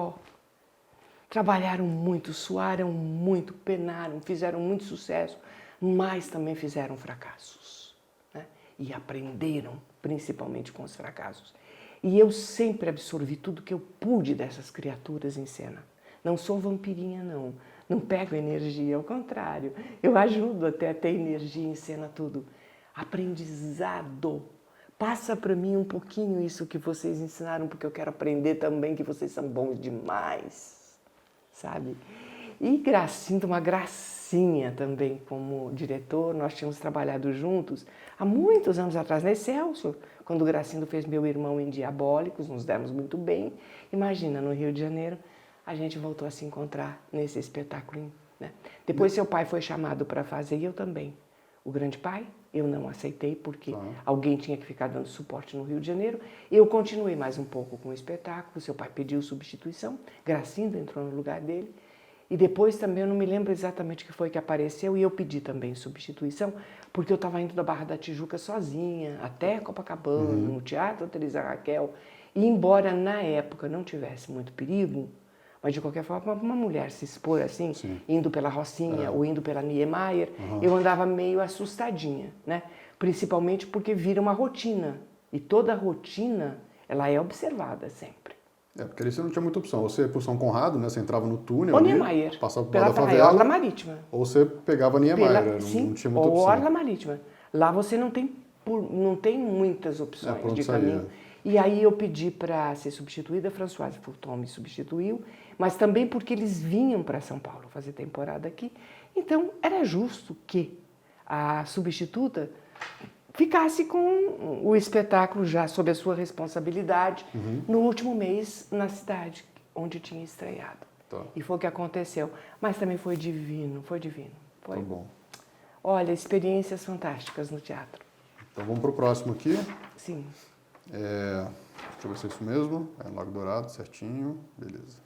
trabalharam muito, suaram muito, penaram, fizeram muito sucesso, mas também fizeram fracassos, né? E aprenderam, principalmente com os fracassos. E eu sempre absorvi tudo que eu pude dessas criaturas em cena. Não sou vampirinha, não. Não pego energia, ao contrário. Eu ajudo até a ter energia em cena, tudo. Aprendizado. Passa para mim um pouquinho isso que vocês ensinaram, porque eu quero aprender também, que vocês são bons demais, sabe? E Gracindo, uma gracinha também como diretor, nós tínhamos trabalhado juntos há muitos anos atrás, na Excelsior, quando o Gracindo fez Meu Irmão em Diabólicos, nos demos muito bem. Imagina, no Rio de Janeiro, a gente voltou a se encontrar nesse espetáculo, né? Depois seu pai foi chamado para fazer e eu também. O Grande Pai, eu não aceitei porque alguém tinha que ficar dando suporte no Rio de Janeiro. Eu continuei mais um pouco com o espetáculo, seu pai pediu substituição, Gracindo entrou no lugar dele. E depois também, eu não me lembro exatamente o que foi que apareceu, e eu pedi também substituição, porque eu estava indo da Barra da Tijuca sozinha, até Copacabana, no Teatro Teresa Raquel. E embora na época não tivesse muito perigo, mas de qualquer forma, uma mulher se expor assim, indo pela Rocinha ou indo pela Niemeyer, eu andava meio assustadinha, né? Principalmente porque vira uma rotina, e toda rotina, ela é observada sempre. Porque ali você não tinha muita opção. Ou você ia pro São Conrado, né? Você entrava no túnel Ou ali, Niemeyer, passava por pela da praia, favela. Orla Marítima. Ou você pegava Niemeyer, não tinha muita ou opção. Orla Marítima. Lá você não tem muitas opções de caminho. E aí eu pedi para ser substituída, a Françoise Furton me substituiu, mas também porque eles vinham para São Paulo fazer temporada aqui. Então era justo que a substituta ficasse com o espetáculo já sob a sua responsabilidade no último mês na cidade onde tinha estreado. Tá. E foi o que aconteceu. Mas também foi divino, foi divino. Foi. Tá bom. Olha, experiências fantásticas no teatro. Então vamos pro próximo aqui. Sim. Deixa eu ver se é isso mesmo. É Lago Dourado, certinho. Beleza.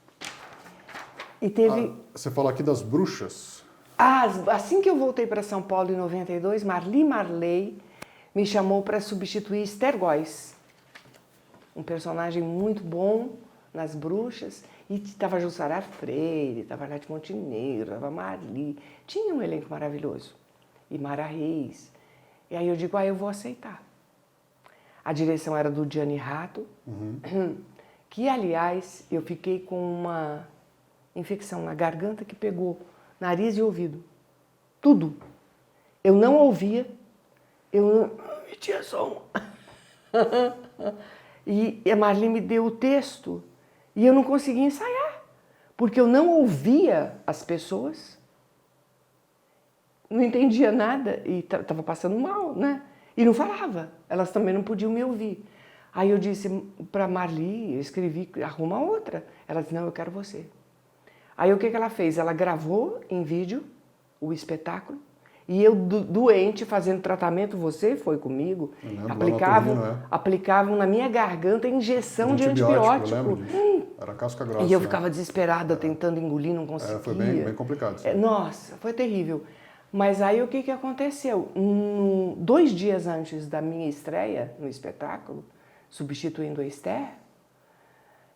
E teve... você falou aqui das bruxas. Assim que eu voltei para São Paulo em 92, Marli Marley me chamou para substituir Esther Góes, um personagem muito bom nas bruxas, e estava Jussara Freire, estava Nath Montenegro, estava Marli, tinha um elenco maravilhoso, e Mara Reis. E aí eu digo, eu vou aceitar. A direção era do Gianni Rato, que, aliás, eu fiquei com uma infecção na garganta que pegou nariz e ouvido, tudo. Eu não ouvia, eu não tinha som. E a Marli me deu o texto e eu não conseguia ensaiar, porque eu não ouvia as pessoas, não entendia nada e estava passando mal, né? E não falava, elas também não podiam me ouvir. Aí eu disse para Marli, eu escrevi, arruma outra. Ela disse, não, eu quero você. Aí o que ela fez? Ela gravou em vídeo o espetáculo, e eu, doente, fazendo tratamento, você foi comigo, aplicavam na minha garganta injeção de antibiótico. Eu lembro disso. Era casca grossa. E eu ficava desesperada, tentando engolir, não conseguia. Foi bem complicado. Nossa, foi terrível. Mas aí o que aconteceu? 2 dias antes da minha estreia no espetáculo, substituindo a Esther,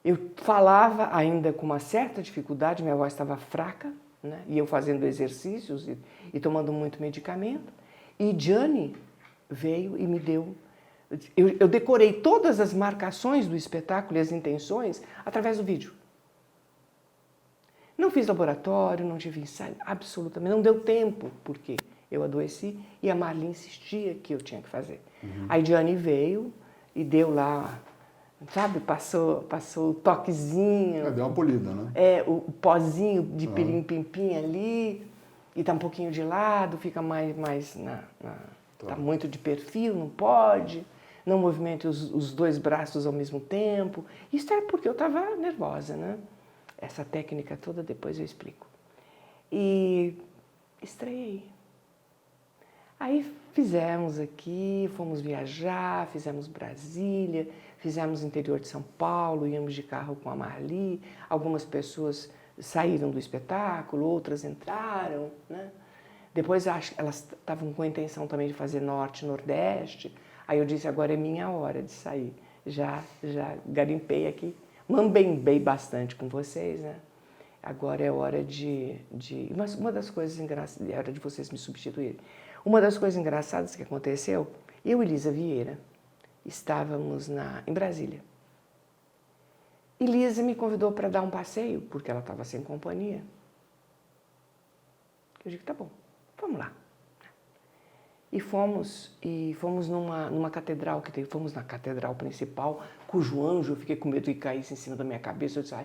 eu falava ainda com uma certa dificuldade, minha voz estava fraca, né? E eu fazendo exercícios e tomando muito medicamento. E Gianni veio e me deu... Eu decorei todas as marcações do espetáculo e as intenções através do vídeo. Não fiz laboratório, não tive ensaio, absolutamente. Não deu tempo, porque eu adoeci e a Marli insistia que eu tinha que fazer. Aí Gianni veio e deu lá, sabe, passou o toquezinho. Deu uma polida, né? O pozinho de pirim-pim-pim ali, e tá um pouquinho de lado, fica mais tá muito de perfil, não pode. Não movimente os dois braços ao mesmo tempo. Isso é porque eu estava nervosa, né? Essa técnica toda depois eu explico. E estreiei. Aí fizemos aqui, fomos viajar, fizemos Brasília, fizemos interior de São Paulo, íamos de carro com a Marli. Algumas pessoas saíram do espetáculo, outras entraram, né? Depois elas estavam com a intenção também de fazer Norte, Nordeste. Aí eu disse, agora é minha hora de sair. Já garimpei aqui, mambembei bastante com vocês, né? Agora é hora Mas uma das coisas engraçadas, é hora de vocês me substituírem. Uma das coisas engraçadas que aconteceu, eu e Lisa Vieira estávamos em Brasília. E Lisa me convidou para dar um passeio, porque ela estava sem companhia. Eu digo, tá bom, vamos lá. E fomos numa catedral, fomos na catedral principal, cujo anjo, eu fiquei com medo de cair em cima da minha cabeça. Eu disse,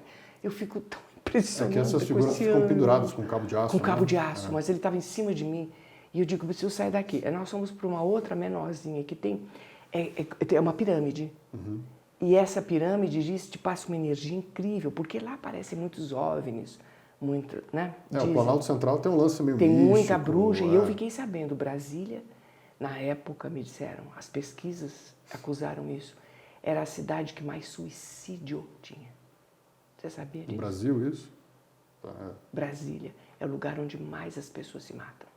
eu fico tão impressionada. É que essas figuras ficam penduradas com cabo de aço. Com cabo de aço, mas ele estava em cima de mim. E eu digo, preciso sair daqui. Nós fomos para uma outra menorzinha que tem uma pirâmide. E essa pirâmide te passa uma energia incrível, porque lá aparecem muitos OVNIs, muito, né? O Planalto Central tem um lance meio tem místico. Tem muita bruxa, e eu fiquei sabendo, Brasília, na época me disseram, as pesquisas acusaram isso, era a cidade que mais suicídio tinha. Você sabia disso? No Brasil, isso? Brasília é o lugar onde mais as pessoas se matam.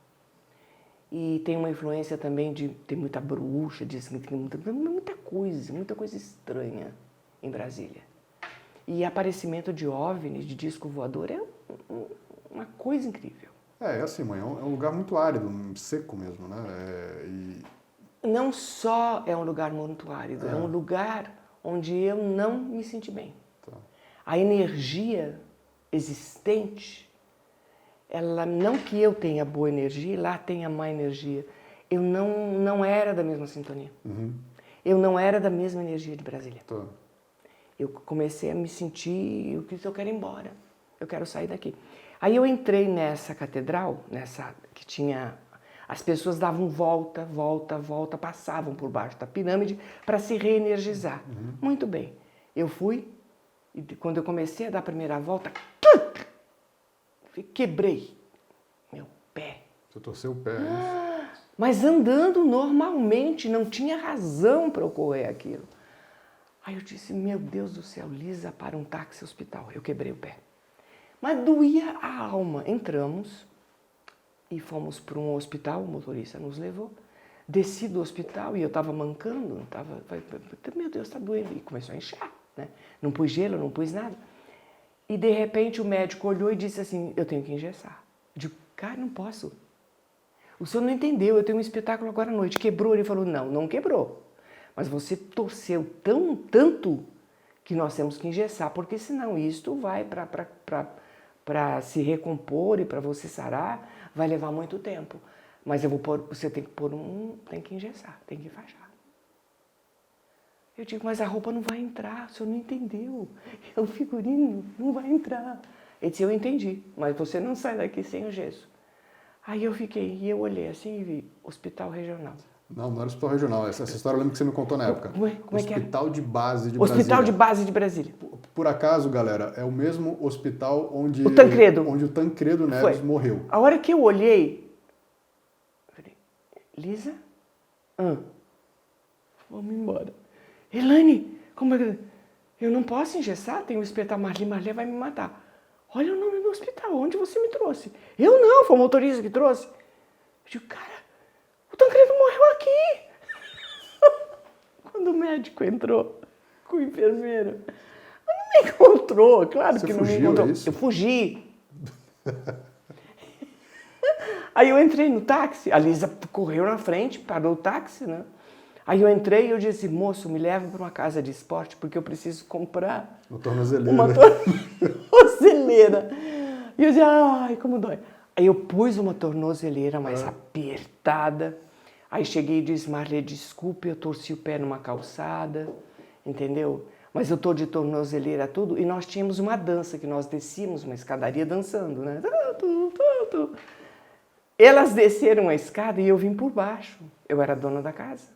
E tem uma influência também tem muita bruxa, diz que tem muita coisa estranha em Brasília. E aparecimento de OVNIs, de disco voador, é uma coisa incrível. É assim, mãe, é um lugar muito árido, seco mesmo, né? Não só é um lugar muito árido, é um lugar onde eu não me senti bem. Tá. A energia existente, ela não que eu tenha boa energia, lá tenha má energia. Eu não era da mesma sintonia. Eu não era da mesma energia de Brasília. Tá. Eu comecei a me sentir, eu quero ir embora, eu quero sair daqui. Aí eu entrei nessa catedral, que tinha... As pessoas davam volta, passavam por baixo da pirâmide para se reenergizar. Muito bem. Eu fui, e quando eu comecei a dar a primeira volta, quebrei meu pé. Você torceu o pé, é isso? Mas andando normalmente, não tinha razão para ocorrer aquilo. Aí eu disse, meu Deus do céu, Lisa, para um táxi hospital. Eu quebrei o pé. Mas doía a alma. Entramos e fomos para um hospital, o motorista nos levou. Desci do hospital e eu estava mancando, meu Deus, está doendo. E começou a inchar, né? Não pus gelo, não pus nada. E de repente o médico olhou e disse assim, eu tenho que engessar. Eu digo, cara, não posso. O senhor não entendeu, eu tenho um espetáculo agora à noite. Quebrou? Ele falou, não quebrou. Mas você torceu tanto que nós temos que engessar, porque senão isto vai para se recompor e para você sarar, vai levar muito tempo. Mas você tem que engessar, tem que enfaixar. Eu digo, mas a roupa não vai entrar, o senhor não entendeu. É o figurino, não vai entrar. Ele disse, eu entendi, mas você não sai daqui sem o gesso. Aí eu fiquei, e eu olhei assim e vi, Hospital Regional. Não era Hospital Regional. Essa história eu lembro que você me contou na época. Como é que é? Hospital de Base de Brasília. Hospital de Base de Brasília. Por acaso, galera, é o mesmo hospital onde o Tancredo, Neves morreu. A hora que eu olhei, eu falei, Lisa? Vamos embora. Elaine, como é que... Eu não posso engessar, tem um espetáculo, Marli vai me matar. Olha o nome do hospital, onde você me trouxe? Eu não, foi o motorista que trouxe. Eu digo, cara, o Tancredo morreu aqui. Quando o médico entrou com o enfermeiro, não me encontrou, claro que não me encontrou. Isso? Eu fugi. Aí eu entrei no táxi, a Lisa correu na frente, parou o táxi, né? Aí eu entrei e eu disse, moço, me leva para uma casa de esporte porque eu preciso comprar uma tornozeleira. Uma tornozeleira. E eu disse, ai, como dói. Aí eu pus uma tornozeleira mais apertada. Aí cheguei e disse, Marli, desculpe, eu torci o pé numa calçada, entendeu? Mas eu tô de tornozeleira tudo. E nós tínhamos uma dança, que nós descíamos uma escadaria dançando, né? Elas desceram a escada e eu vim por baixo. Eu era dona da casa.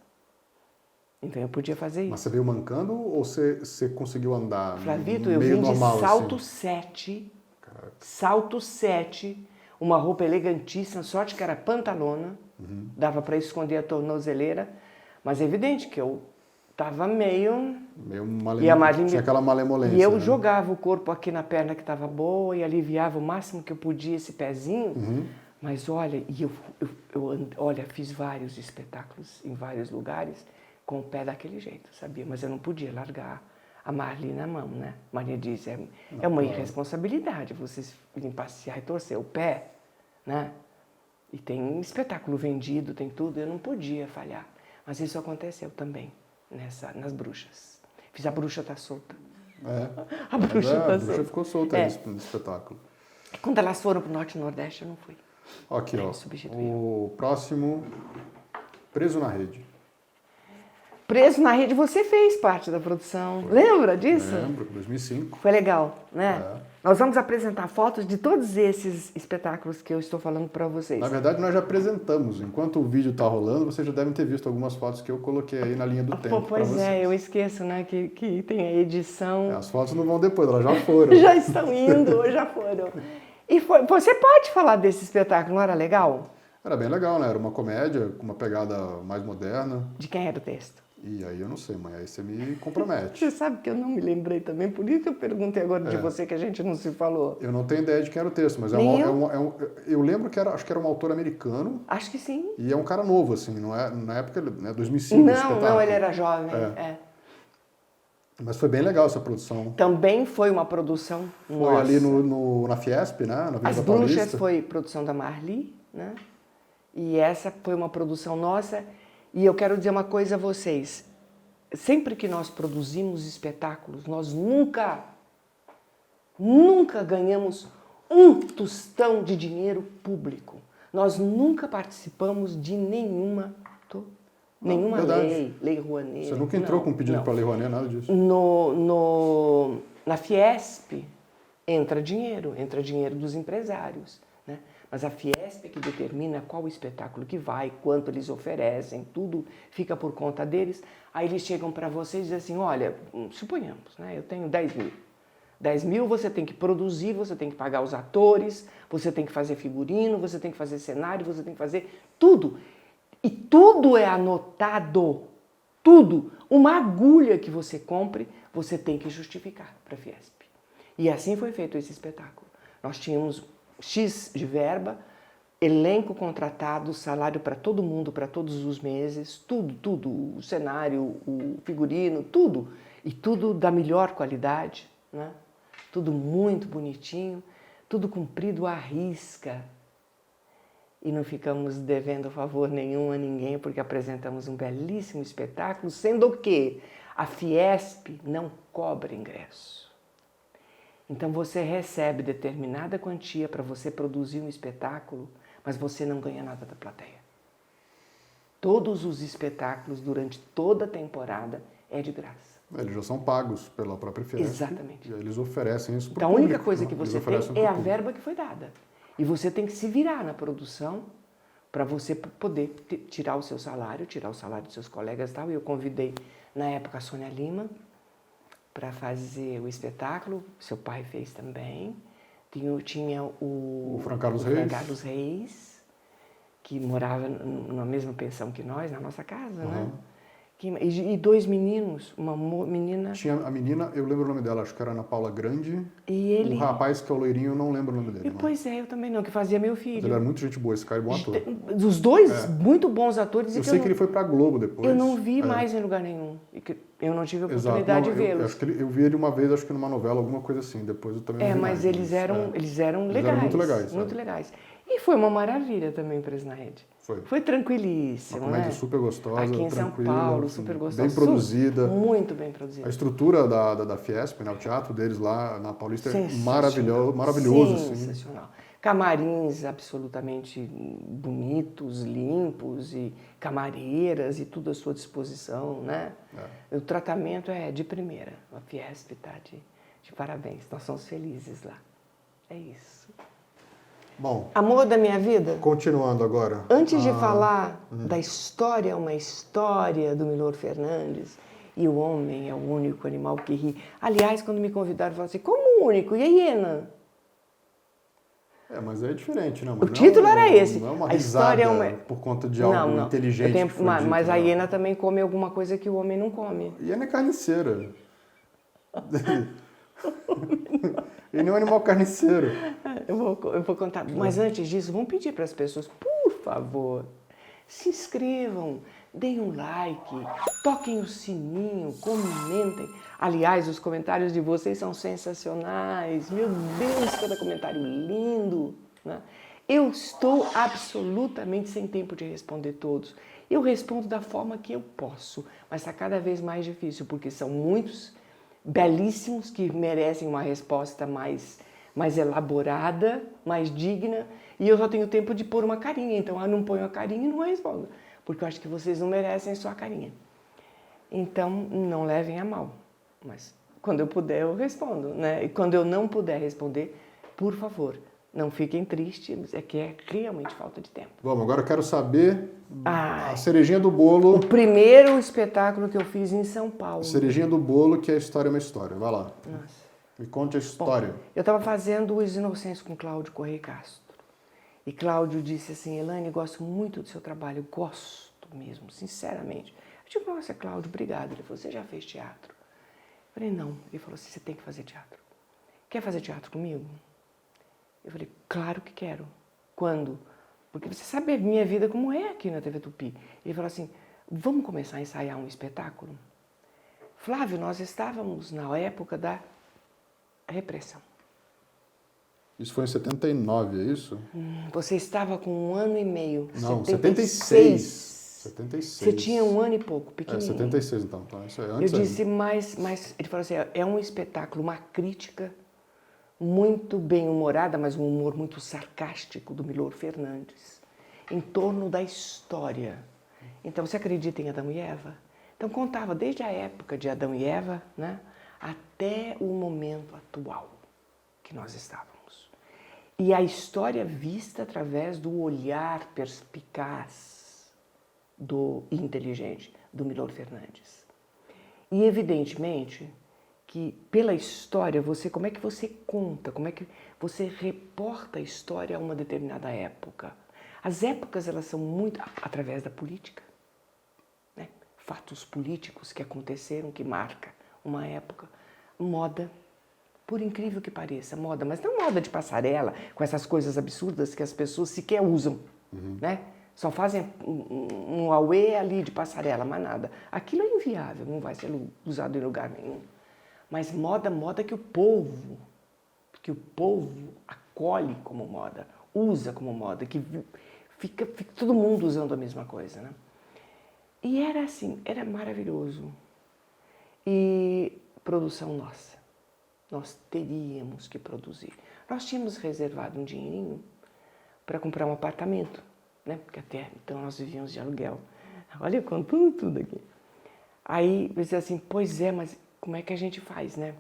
Então eu podia fazer isso. Mas você veio mancando ou você conseguiu andar Flavito, meio eu vim normal, de salto assim? 7, salto 7, uma roupa elegantíssima, sorte que era pantalona, dava para esconder a tornozeleira, mas é evidente que eu tava meio tinha aquela malemolência. E eu né? jogava o corpo aqui na perna que estava boa e aliviava o máximo que eu podia esse pezinho. Mas olha, olha, fiz vários espetáculos em vários lugares com o pé daquele jeito, sabia? Mas eu não podia largar a Marli na mão, né? Maria disse, é uma irresponsabilidade você passear e torcer o pé, né? E tem espetáculo vendido, tem tudo, eu não podia falhar. Mas isso aconteceu também nas bruxas. Fiz a bruxa tá solta. A bruxa tá solta. A bruxa ficou solta no espetáculo. Quando elas foram pro Norte e Nordeste, eu não fui. Aqui, ó. O próximo, Preso na Rede. Preso na Rede, você fez parte da produção. Lembra disso? Lembro, 2005. Foi legal, né? Nós vamos apresentar fotos de todos esses espetáculos que eu estou falando para vocês. Na verdade, nós já apresentamos. Enquanto o vídeo está rolando, vocês já devem ter visto algumas fotos que eu coloquei aí na linha do tempo. Pois eu esqueço, né? Que tem a edição. As fotos não vão depois, elas já foram. Já estão indo, já foram. E você pode falar desse espetáculo, não era legal? Era bem legal, né? Era uma comédia com uma pegada mais moderna. De quem era o texto? E aí eu não sei, mãe, aí você me compromete. Você sabe que eu não me lembrei também, por isso que eu perguntei agora de você, que a gente não se falou. Eu não tenho ideia de quem era o texto, mas eu lembro que acho que era um autor americano. Acho que sim. E é um cara novo, assim, não é, na época, né, 2005. Não, ele era jovem. Mas foi bem legal essa produção. Também foi uma produção nossa. Foi ali na Fiesp, né? Na Avenida As Paulista. Bruxas foi produção da Marli, né? E essa foi uma produção nossa. E eu quero dizer uma coisa a vocês. Sempre que nós produzimos espetáculos, nós nunca ganhamos um tostão de dinheiro público. Nós nunca participamos de nenhuma lei Rouanet. Você nunca entrou com um pedido para a Lei Rouanet, nada disso? Na Fiesp entra dinheiro dos empresários, né? Mas a Fiesp é que determina qual espetáculo que vai, quanto eles oferecem, tudo fica por conta deles. Aí eles chegam para vocês e dizem assim, olha, suponhamos, né, eu tenho 10 mil. 10 mil você tem que produzir, você tem que pagar os atores, você tem que fazer figurino, você tem que fazer cenário, você tem que fazer tudo. E tudo é anotado, tudo. Uma agulha que você compre, você tem que justificar para a Fiesp. E assim foi feito esse espetáculo. Nós tínhamos X de verba, elenco contratado, salário para todo mundo, para todos os meses, tudo, o cenário, o figurino, tudo. E tudo da melhor qualidade, né? Tudo muito bonitinho, tudo cumprido à risca. E não ficamos devendo favor nenhum a ninguém, porque apresentamos um belíssimo espetáculo, sendo que a Fiesp não cobra ingresso. Então você recebe determinada quantia para você produzir um espetáculo, mas você não ganha nada da plateia. Todos os espetáculos durante toda a temporada é de graça. Eles já são pagos pela própria Fiesp. Exatamente. E aí eles oferecem isso para o público. público. A única coisa que você tem é a verba que foi dada. E você tem que se virar na produção para você poder tirar o seu salário, tirar o salário dos seus colegas e tal. E eu convidei, na época, a Sônia Lima para fazer o espetáculo. Seu pai fez também. Tinha o Franco Carlos Reis, que morava na mesma pensão que nós, na nossa casa, né? E 2 meninos, uma menina... Tinha a menina, eu lembro o nome dela, acho que era Ana Paula Grande. E ele... O rapaz que é o loirinho, eu não lembro o nome dele. Pois é, eu também não, que fazia meu filho. Mas ele era muito gente boa, esse cara é bom ator. Os dois, muito bons atores. Eu sei que ele foi pra Globo depois. Eu não vi mais em lugar nenhum. Eu não tive a oportunidade de vê-los. Acho que eu vi ele uma vez, acho que numa novela, alguma coisa assim. Depois eu também não vi mas mais, eles eram legais. Eles eram muito legais. Muito legais. E foi uma maravilha também para Snaed. Foi tranquilíssimo, uma comédia né? super gostosa, aqui em São Paulo, super gostosa. Bem produzida. Muito bem produzida. A estrutura da Fiesp, né? O teatro deles lá na Paulista é maravilhoso. Sensacional. Camarins absolutamente bonitos, limpos, e camareiras e tudo à sua disposição, né? O tratamento é de primeira. A Fiesp está de parabéns. Nós somos felizes lá. É isso. Bom, amor da minha vida? Continuando agora. Antes de falar da história, uma história do Milor Fernandes, e o homem é o único animal que ri. Aliás, quando me convidaram, falaram assim, como único? E a hiena? Mas é diferente, né? O título era esse. Não é uma a história é uma... por conta de algo inteligente. Mas a hiena também come alguma coisa que o homem não come. Hiena é carniceira. Ele não é um animal carniceiro. Eu vou contar. Mas antes disso, vamos pedir para as pessoas, por favor, se inscrevam, deem um like, toquem o sininho, comentem. Aliás, os comentários de vocês são sensacionais. Meu Deus, cada comentário lindo, né? Eu estou absolutamente sem tempo de responder todos. Eu respondo da forma que eu posso, mas está cada vez mais difícil, porque são muitos belíssimos que merecem uma resposta mais elaborada, mais digna, e eu só tenho tempo de pôr uma carinha, então eu não ponho a carinha e não respondo, porque eu acho que vocês não merecem só a carinha. Então, não levem a mal, mas quando eu puder eu respondo, né? E quando eu não puder responder, por favor, não fiquem tristes, é que é realmente falta de tempo. Vamos, agora eu quero saber a cerejinha do bolo. O primeiro espetáculo que eu fiz em São Paulo. Cerejinha do bolo, que é a história é uma história. Vai lá. Nossa. Me conte a história. Bom, eu estava fazendo Os Inocentes com Cláudio Correia Castro. E Cláudio disse assim, Elaine, gosto muito do seu trabalho, gosto mesmo, sinceramente. Eu digo, nossa, Cláudio, obrigado. Ele falou, você já fez teatro? Eu falei, não. Ele falou assim, você tem que fazer teatro. Quer fazer teatro comigo? Eu falei, claro que quero. Quando? Porque você sabe a minha vida como é aqui na TV Tupi. Ele falou assim, vamos começar a ensaiar um espetáculo? Flávio, nós estávamos na época da repressão. Isso foi em 79, é isso? Você estava com 1 ano e meio. Não, 76. 76. Você tinha 1 ano e pouco, pequenininho. 76 então. Isso é antes. Eu disse, mas ele falou assim, é um espetáculo, uma crítica muito bem-humorada, mas um humor muito sarcástico do Milor Fernandes, em torno da história. Então, você acredita em Adão e Eva? Então, contava desde a época de Adão e Eva, né, até o momento atual que nós estávamos. E a história vista através do olhar perspicaz e inteligente do Milor Fernandes. E, evidentemente, que pela história, como é que você conta, como é que você reporta a história a uma determinada época. As épocas, elas são muito através da política, né? Fatos políticos que aconteceram, que marca uma época. Moda, por incrível que pareça, moda, mas não moda de passarela, com essas coisas absurdas que as pessoas sequer usam, né? Só fazem um auê ali de passarela, mas nada. Aquilo é inviável, não vai ser usado em lugar nenhum. Mas moda que o povo acolhe como moda, usa como moda, que fica todo mundo usando a mesma coisa, né? E era assim, era maravilhoso. E produção nossa, nós teríamos que produzir. Nós tínhamos reservado um dinheirinho para comprar um apartamento, né? Porque até então nós vivíamos de aluguel. Olha, contando tudo aqui. Aí eu disse assim, pois é, mas como é que a gente faz, né?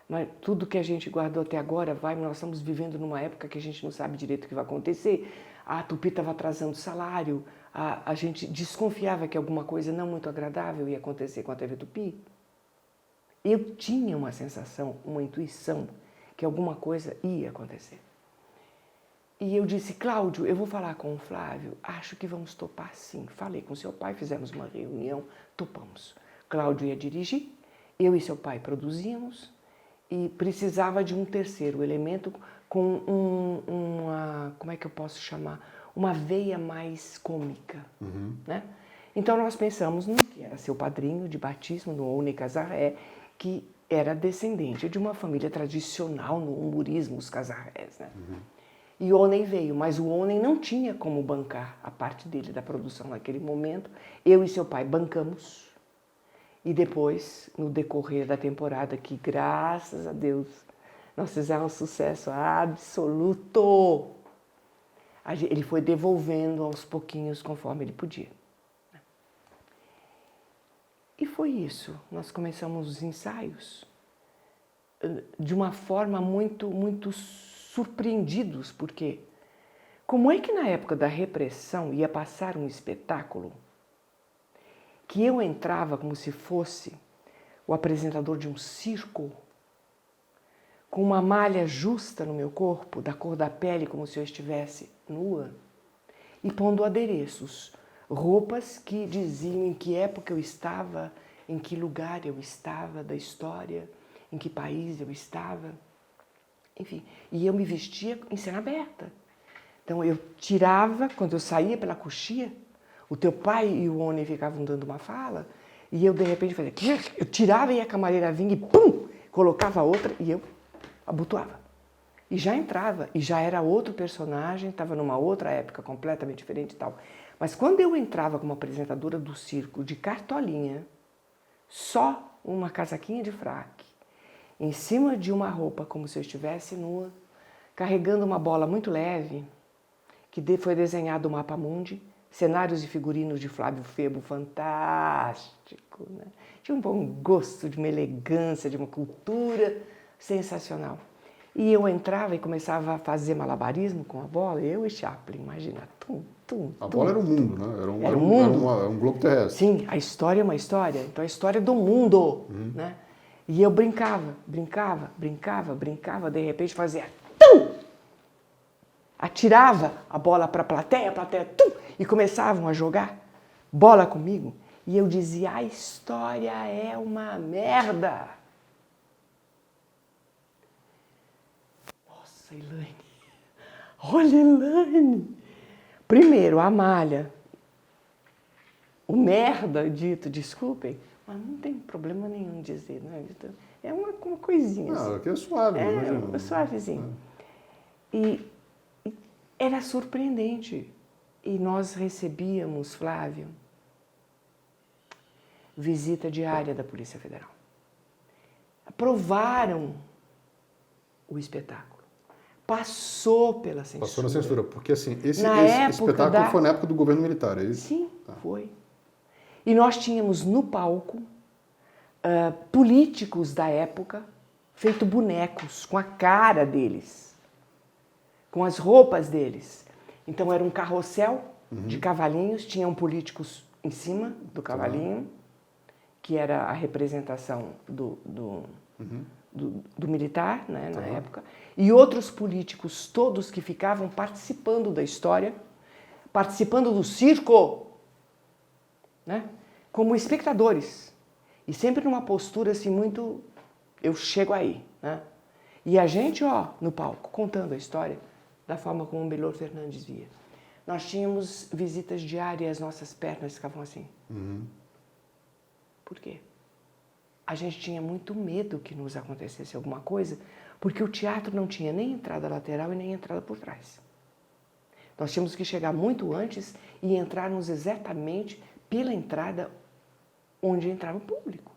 Mas tudo que a gente guardou até agora nós estamos vivendo numa época que a gente não sabe direito o que vai acontecer. A Tupi estava atrasando o salário, a gente desconfiava que alguma coisa não muito agradável ia acontecer com a TV Tupi. Eu tinha uma sensação, uma intuição que alguma coisa ia acontecer. E eu disse, Cláudio, eu vou falar com o Flávio, acho que vamos topar sim. Falei com seu pai, fizemos uma reunião, topamos. Cláudio ia dirigir, eu e seu pai produzíamos e precisava de um terceiro elemento com uma, como é que eu posso chamar? Uma veia mais cômica, né? Então nós pensamos no que era seu padrinho de batismo, no Ouni Casarré, que era descendente de uma família tradicional no humorismo, os Casarrés, né? E o Onen veio, mas o Onen não tinha como bancar a parte dele da produção naquele momento. Eu e seu pai bancamos. E depois, no decorrer da temporada, que graças a Deus nós fizemos um sucesso absoluto, ele foi devolvendo aos pouquinhos conforme ele podia. E foi isso. Nós começamos os ensaios de uma forma muito surpreendidos, porque como é que na época da repressão ia passar um espetáculo que eu entrava como se fosse o apresentador de um circo, com uma malha justa no meu corpo, da cor da pele, como se eu estivesse nua, e pondo adereços, roupas que diziam em que época eu estava, em que lugar eu estava da história, em que país eu estava, enfim. E eu me vestia em cena aberta. Então eu tirava, quando eu saía pela coxia, o teu pai e o Onen ficavam dando uma fala, e eu de repente fazia, eu tirava e a camareira vinha e pum, colocava outra e eu abotoava. E já entrava, e já era outro personagem, estava numa outra época completamente diferente e tal. Mas quando eu entrava como apresentadora do circo, de cartolinha, só uma casaquinha de fraque, em cima de uma roupa como se eu estivesse nua, carregando uma bola muito leve, que foi desenhado o Mapa Mundi, cenários e figurinos de Flávio Febo, fantástico, né? Tinha um bom gosto, de uma elegância, de uma cultura sensacional. E eu entrava e começava a fazer malabarismo com a bola, eu e Chaplin, imagina, A bola era o mundo, né? Era um globo terrestre. Sim, a história é uma história, então a história é do mundo, né? E eu brincava, de repente fazia tum! Atirava a bola para a plateia tum! E começavam a jogar bola comigo. E eu dizia, a história é uma merda. Nossa, Elaine, olha, Elaine. Primeiro, a malha. O merda dito, desculpem, mas não tem problema nenhum dizer, né? É uma coisinha. Não, aqui é suave. É suavezinho. E era surpreendente. E nós recebíamos, Flávio, visita diária da Polícia Federal. Aprovaram o espetáculo. Passou pela censura. Passou na censura, porque assim, esse espetáculo foi na época do governo militar, é isso? Sim, foi. E nós tínhamos no palco políticos da época feito bonecos com a cara deles, com as roupas deles. Então era um carrossel de cavalinhos, tinham políticos em cima do cavalinho, que era a representação do militar, né, na época, e outros políticos todos que ficavam participando da história, participando do circo, né, como espectadores. E sempre numa postura assim muito, eu chego aí, né? E a gente, no palco, contando a história da forma como o Belor Fernandes via. Nós tínhamos visitas diárias, nossas pernas ficavam assim. Por quê? A gente tinha muito medo que nos acontecesse alguma coisa, porque o teatro não tinha nem entrada lateral e nem entrada por trás. Nós tínhamos que chegar muito antes e entrarmos exatamente pela entrada onde entrava o público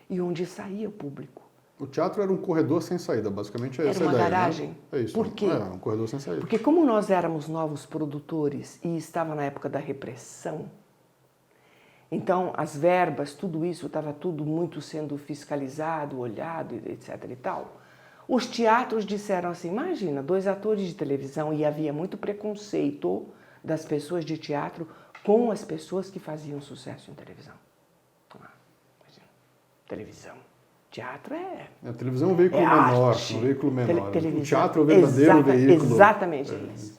e onde saía o público. O teatro era um corredor sem saída, basicamente é essa a ideia. Era uma garagem. Né? É isso. Por quê? Um corredor sem saída. Porque como nós éramos novos produtores e estava na época da repressão, então as verbas, tudo isso, estava tudo muito sendo fiscalizado, olhado, etc. e tal. Os teatros disseram assim, imagina, 2 atores de televisão, e havia muito preconceito das pessoas de teatro com as pessoas que faziam sucesso em televisão. Imagina, televisão. Teatro A televisão é um veículo menor, arte. Um veículo menor. Televisão. O teatro é o verdadeiro veículo. Exatamente isso.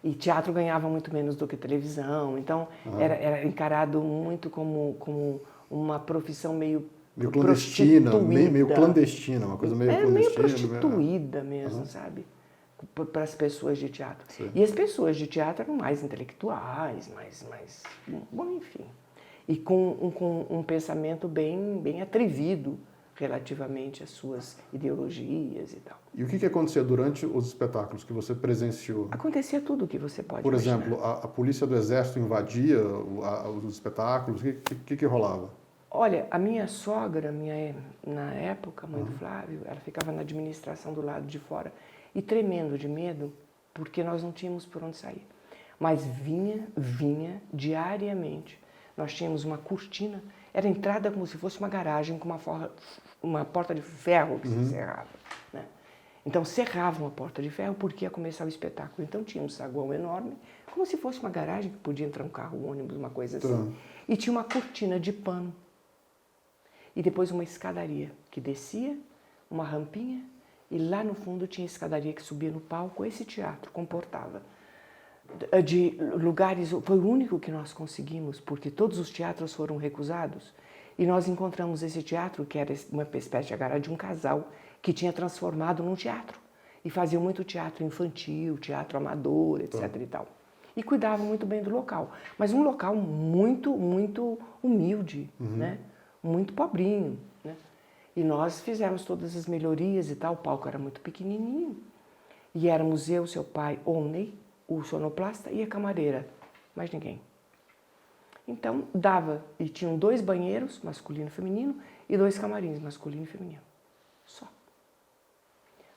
E teatro ganhava muito menos do que televisão, então era encarado muito como uma profissão meio clandestina, meio clandestina, uma coisa meio clandestina. Meio prostituída mesmo, sabe? Para as pessoas de teatro. Sim. E as pessoas de teatro eram mais intelectuais, bom, enfim. E com um pensamento bem atrevido relativamente às suas ideologias e tal. E o que acontecia durante os espetáculos que você presenciou? Acontecia tudo o que você pode Por imaginar. exemplo, a polícia do exército invadia os espetáculos? O que rolava? Olha, a minha sogra, na época, mãe do Flávio, ela ficava na administração do lado de fora e tremendo de medo, porque nós não tínhamos por onde sair. Mas vinha diariamente. Nós tínhamos uma cortina, era entrada como se fosse uma garagem com uma porta de ferro que se cerrava. Né? Então cerravam a porta de ferro porque ia começar o espetáculo. Então tinha um saguão enorme, como se fosse uma garagem que podia entrar um carro, um ônibus, uma coisa assim. E tinha uma cortina de pano. E depois uma escadaria que descia, uma rampinha, e lá no fundo tinha escadaria que subia no palco. Esse teatro comportava de lugares, foi o único que nós conseguimos, porque todos os teatros foram recusados, e nós encontramos esse teatro, que era uma espécie de garagem de um casal, que tinha transformado num teatro, e fazia muito teatro infantil, teatro amador, etc. e tal. E cuidava muito bem do local, mas um local muito, muito humilde, né? Muito pobrinho, né? E nós fizemos todas as melhorias e tal, o palco era muito pequenininho, e éramos eu, seu pai, Omney, o sonoplasta e a camareira, mais ninguém. Então dava, e tinham 2 banheiros, masculino e feminino, e 2 camarins, masculino e feminino, só.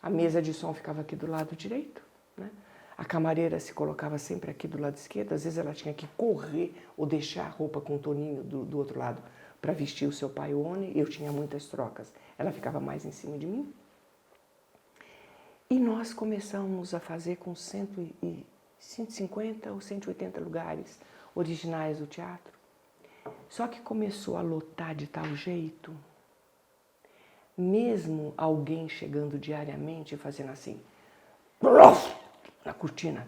A mesa de som ficava aqui do lado direito, né? A camareira se colocava sempre aqui do lado esquerdo, às vezes ela tinha que correr ou deixar a roupa com o Toninho do outro lado para vestir o seu pai One, eu tinha muitas trocas, ela ficava mais em cima de mim. E nós começamos a fazer com 150 ou 180 lugares originais do teatro. Só que começou a lotar de tal jeito, mesmo alguém chegando diariamente e fazendo assim, na cortina.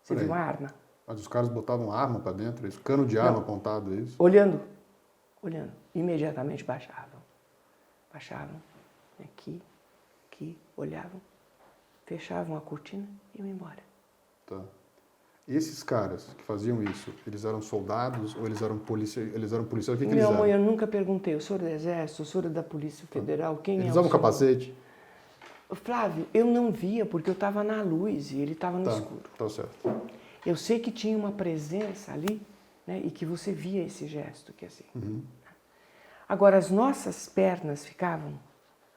Você viu uma arma? Mas os caras botavam arma para dentro, isso? Cano de arma apontado, é isso? Olhando, imediatamente baixavam. Baixavam, aqui, olhavam, fechavam a cortina e iam embora. Tá. E esses caras que faziam isso, eles eram soldados ou eles eram policiais? O que eles eram? Meu mãe, eu nunca perguntei, o senhor é do Exército, o senhor é da Polícia Federal, quem é o senhor? Eles usavam capacete? Flávio, eu não via porque eu estava na luz e ele estava no escuro. Tá certo. Eu sei que tinha uma presença ali, né, e que você via esse gesto, que assim. Agora, as nossas pernas ficavam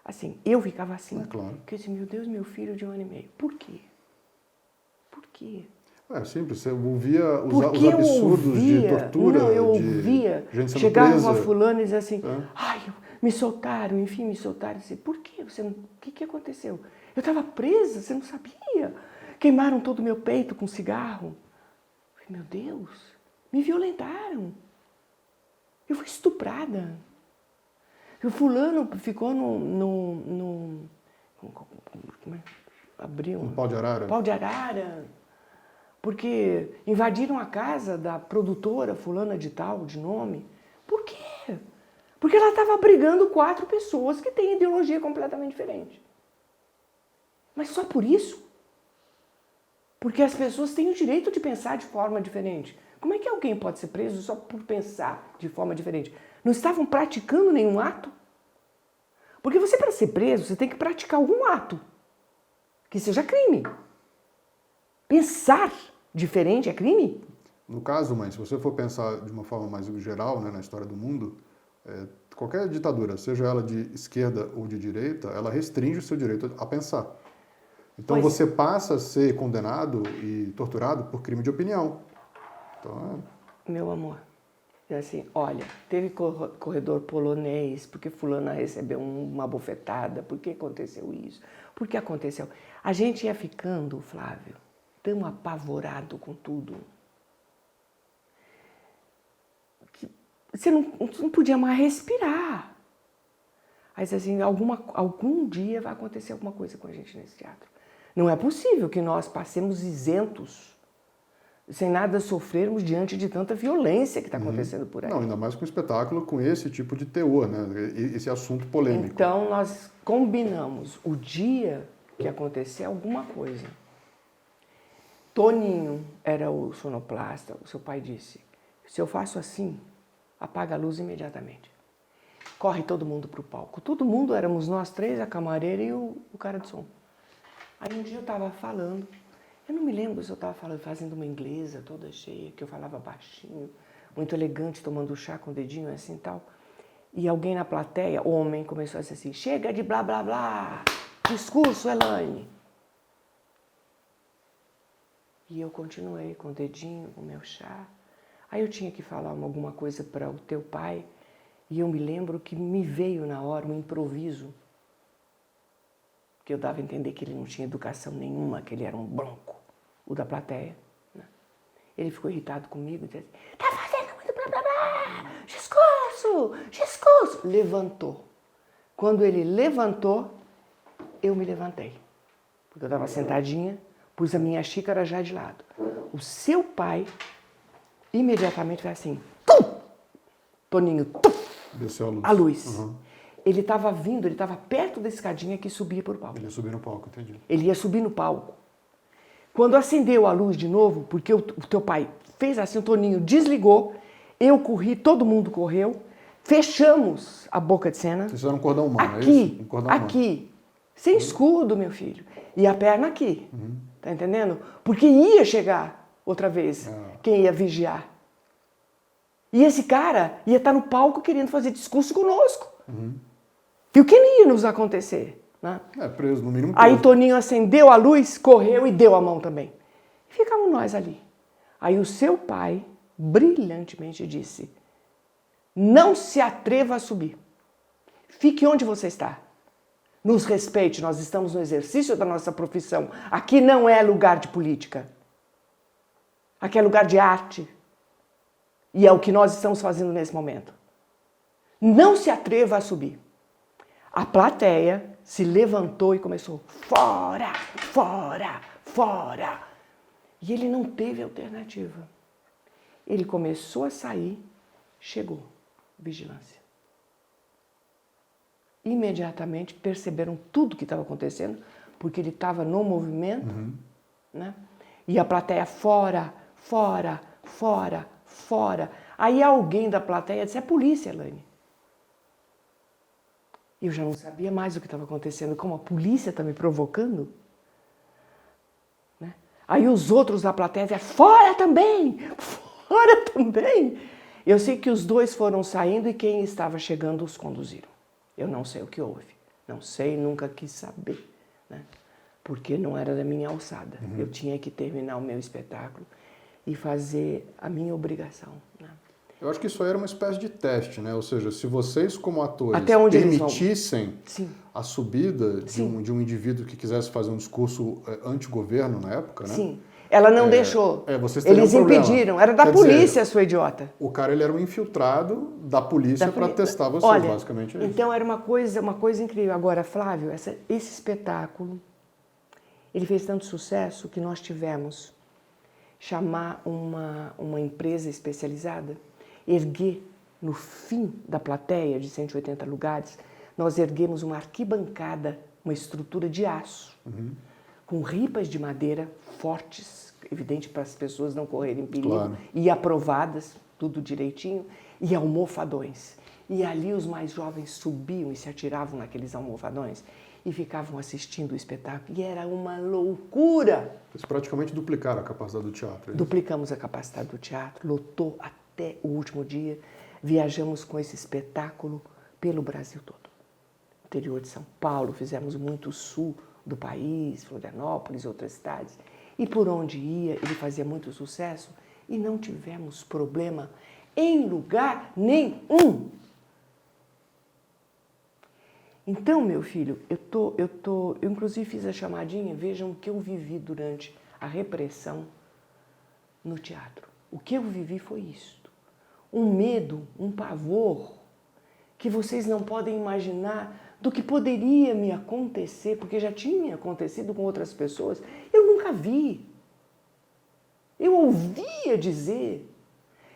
assim, eu ficava assim. Claro. Porque eu disse, meu Deus, meu filho de 1 ano e meio. Por quê? Por quê? É simples, você ouvia os absurdos de tortura, não, eu ouvia, gente sendo chegava presa. uma fulana e dizia assim, ai, me soltaram, enfim, me soltaram. Eu disse, por quê? O que aconteceu? Eu estava presa, você não sabia. Queimaram todo o meu peito com cigarro. Eu falei, meu Deus, me violentaram. Eu fui estuprada. O fulano ficou abriu Um pau de arara? Pau de arara. Porque invadiram a casa da produtora fulana de tal, de nome. Por quê? Porque ela estava abrigando 4 pessoas que têm ideologia completamente diferente. Mas só por isso? Porque as pessoas têm o direito de pensar de forma diferente. Como é que alguém pode ser preso só por pensar de forma diferente? Não estavam praticando nenhum ato? Porque você, para ser preso, você tem que praticar algum ato que seja crime. Pensar diferente é crime? No caso, mãe, se você for pensar de uma forma mais geral, né, na história do mundo, qualquer ditadura, seja ela de esquerda ou de direita, ela restringe o seu direito a pensar. Então você passa a ser condenado e torturado por crime de opinião. Então, Meu amor, é assim, olha, teve corredor polonês, porque fulana recebeu uma bofetada, por que aconteceu isso? Por que aconteceu? A gente ia ficando, Flávio, tão apavorado com tudo, que você não podia mais respirar. Aí assim, algum dia vai acontecer alguma coisa com a gente nesse teatro. Não é possível que nós passemos isentos, sem nada sofrermos diante de tanta violência que está acontecendo por aí. Não, ainda mais com um espetáculo com esse tipo de teor, né? Esse assunto polêmico. Então, nós combinamos o dia que acontecer alguma coisa. Toninho era o sonoplasta, o seu pai disse, se eu faço assim, apaga a luz imediatamente. corre todo mundo pro palco. Todo mundo, éramos nós três, a camareira e o cara de som. Aí um dia eu estava falando, eu não me lembro se eu estava falando, fazendo uma inglesa toda cheia, que eu falava baixinho, muito elegante, tomando chá com o dedinho assim e tal. E alguém na plateia, homem, começou a dizer assim, chega de blá blá blá, discurso, Elaine. E eu continuei com o dedinho, com o meu chá. Aí eu tinha que falar alguma coisa para o teu pai, e eu me lembro que me veio na hora um improviso, que eu dava a entender que ele não tinha educação nenhuma, que ele era um bronco, o da plateia. Né? Ele ficou irritado comigo e disse assim, tá fazendo muito blá blá blá, discurso, discurso. Levantou. Quando ele levantou, eu me levantei, porque eu estava sentadinha, pus a minha xícara já de lado. O seu pai imediatamente fez assim, tum! Toninho, tum! Desceu a luz. A luz. Uhum. Ele estava vindo, ele estava perto da escadinha que subia para o palco. Ele ia subir no palco, entendi. Ele ia subir no palco. Quando acendeu a luz de novo, porque o teu pai fez assim, o Toninho desligou, eu corri, todo mundo correu, fechamos a boca de cena. Vocês fizeram um cordão humano, aqui, é isso? Um cordão humano. Aqui, sem escudo, meu filho. E a perna aqui, tá entendendo? Porque ia chegar outra vez quem ia vigiar. E esse cara ia estar no palco querendo fazer discurso conosco. E o que não ia nos acontecer? Né? Preso, no mínimo preso. Aí Toninho acendeu a luz, correu e deu a mão também. E ficamos nós ali. Aí o seu pai, brilhantemente, disse, não se atreva a subir. Fique onde você está. Nos respeite, nós estamos no exercício da nossa profissão. Aqui não é lugar de política. Aqui é lugar de arte. E é o que nós estamos fazendo nesse momento. Não se atreva a subir. A plateia se levantou e começou, fora, fora, fora. E ele não teve alternativa. Ele começou a sair, chegou, vigilância. Imediatamente perceberam tudo que estava acontecendo, porque ele estava no movimento, né? E a plateia fora, fora, fora, fora. Aí alguém da plateia disse, é polícia, Elaine. Eu já não sabia mais o que estava acontecendo, como a polícia está me provocando. Né? Aí os outros da plateia diziam, fora também, fora também. Eu sei que os dois foram saindo e quem estava chegando os conduziram. Eu não sei o que houve, não sei, nunca quis saber, né? Porque não era da minha alçada. Eu tinha que terminar o meu espetáculo e fazer a minha obrigação. Né? Eu acho que isso aí era uma espécie de teste, né? Ou seja, se vocês como atores Até onde permitissem Sim. a subida de um indivíduo que quisesse fazer um discurso anti-governo na época, né? Sim. Ela não deixou. Vocês teriam Eles um problema. impediram. Era da Quer polícia, dizer, sua idiota. O cara ele era um infiltrado da polícia para testar vocês, Olha, basicamente. É isso. Então era uma coisa incrível. Agora, Flávio, esse espetáculo, ele fez tanto sucesso que nós tivemos chamar uma empresa especializada, erguer no fim da plateia de 180 lugares, nós erguemos uma arquibancada, uma estrutura de aço, com ripas de madeira fortes, evidente para as pessoas não correrem perigo, Claro. e aprovadas, tudo direitinho, e almofadões. E ali os mais jovens subiam e se atiravam naqueles almofadões e ficavam assistindo o espetáculo. E era uma loucura! Eles praticamente duplicaram a capacidade do teatro. Duplicamos a capacidade do teatro, lotou até o último dia. Viajamos com esse espetáculo pelo Brasil todo. Interior de São Paulo, fizemos muito sul do país, Florianópolis, outras cidades. E por onde ia, ele fazia muito sucesso e não tivemos problema em lugar nenhum. Então, meu filho, eu inclusive fiz a chamadinha, vejam o que eu vivi durante a repressão no teatro. O que eu vivi foi isto. Um medo, um pavor, que vocês não podem imaginar do que poderia me acontecer, porque já tinha acontecido com outras pessoas. Eu nunca vi. Eu ouvia dizer.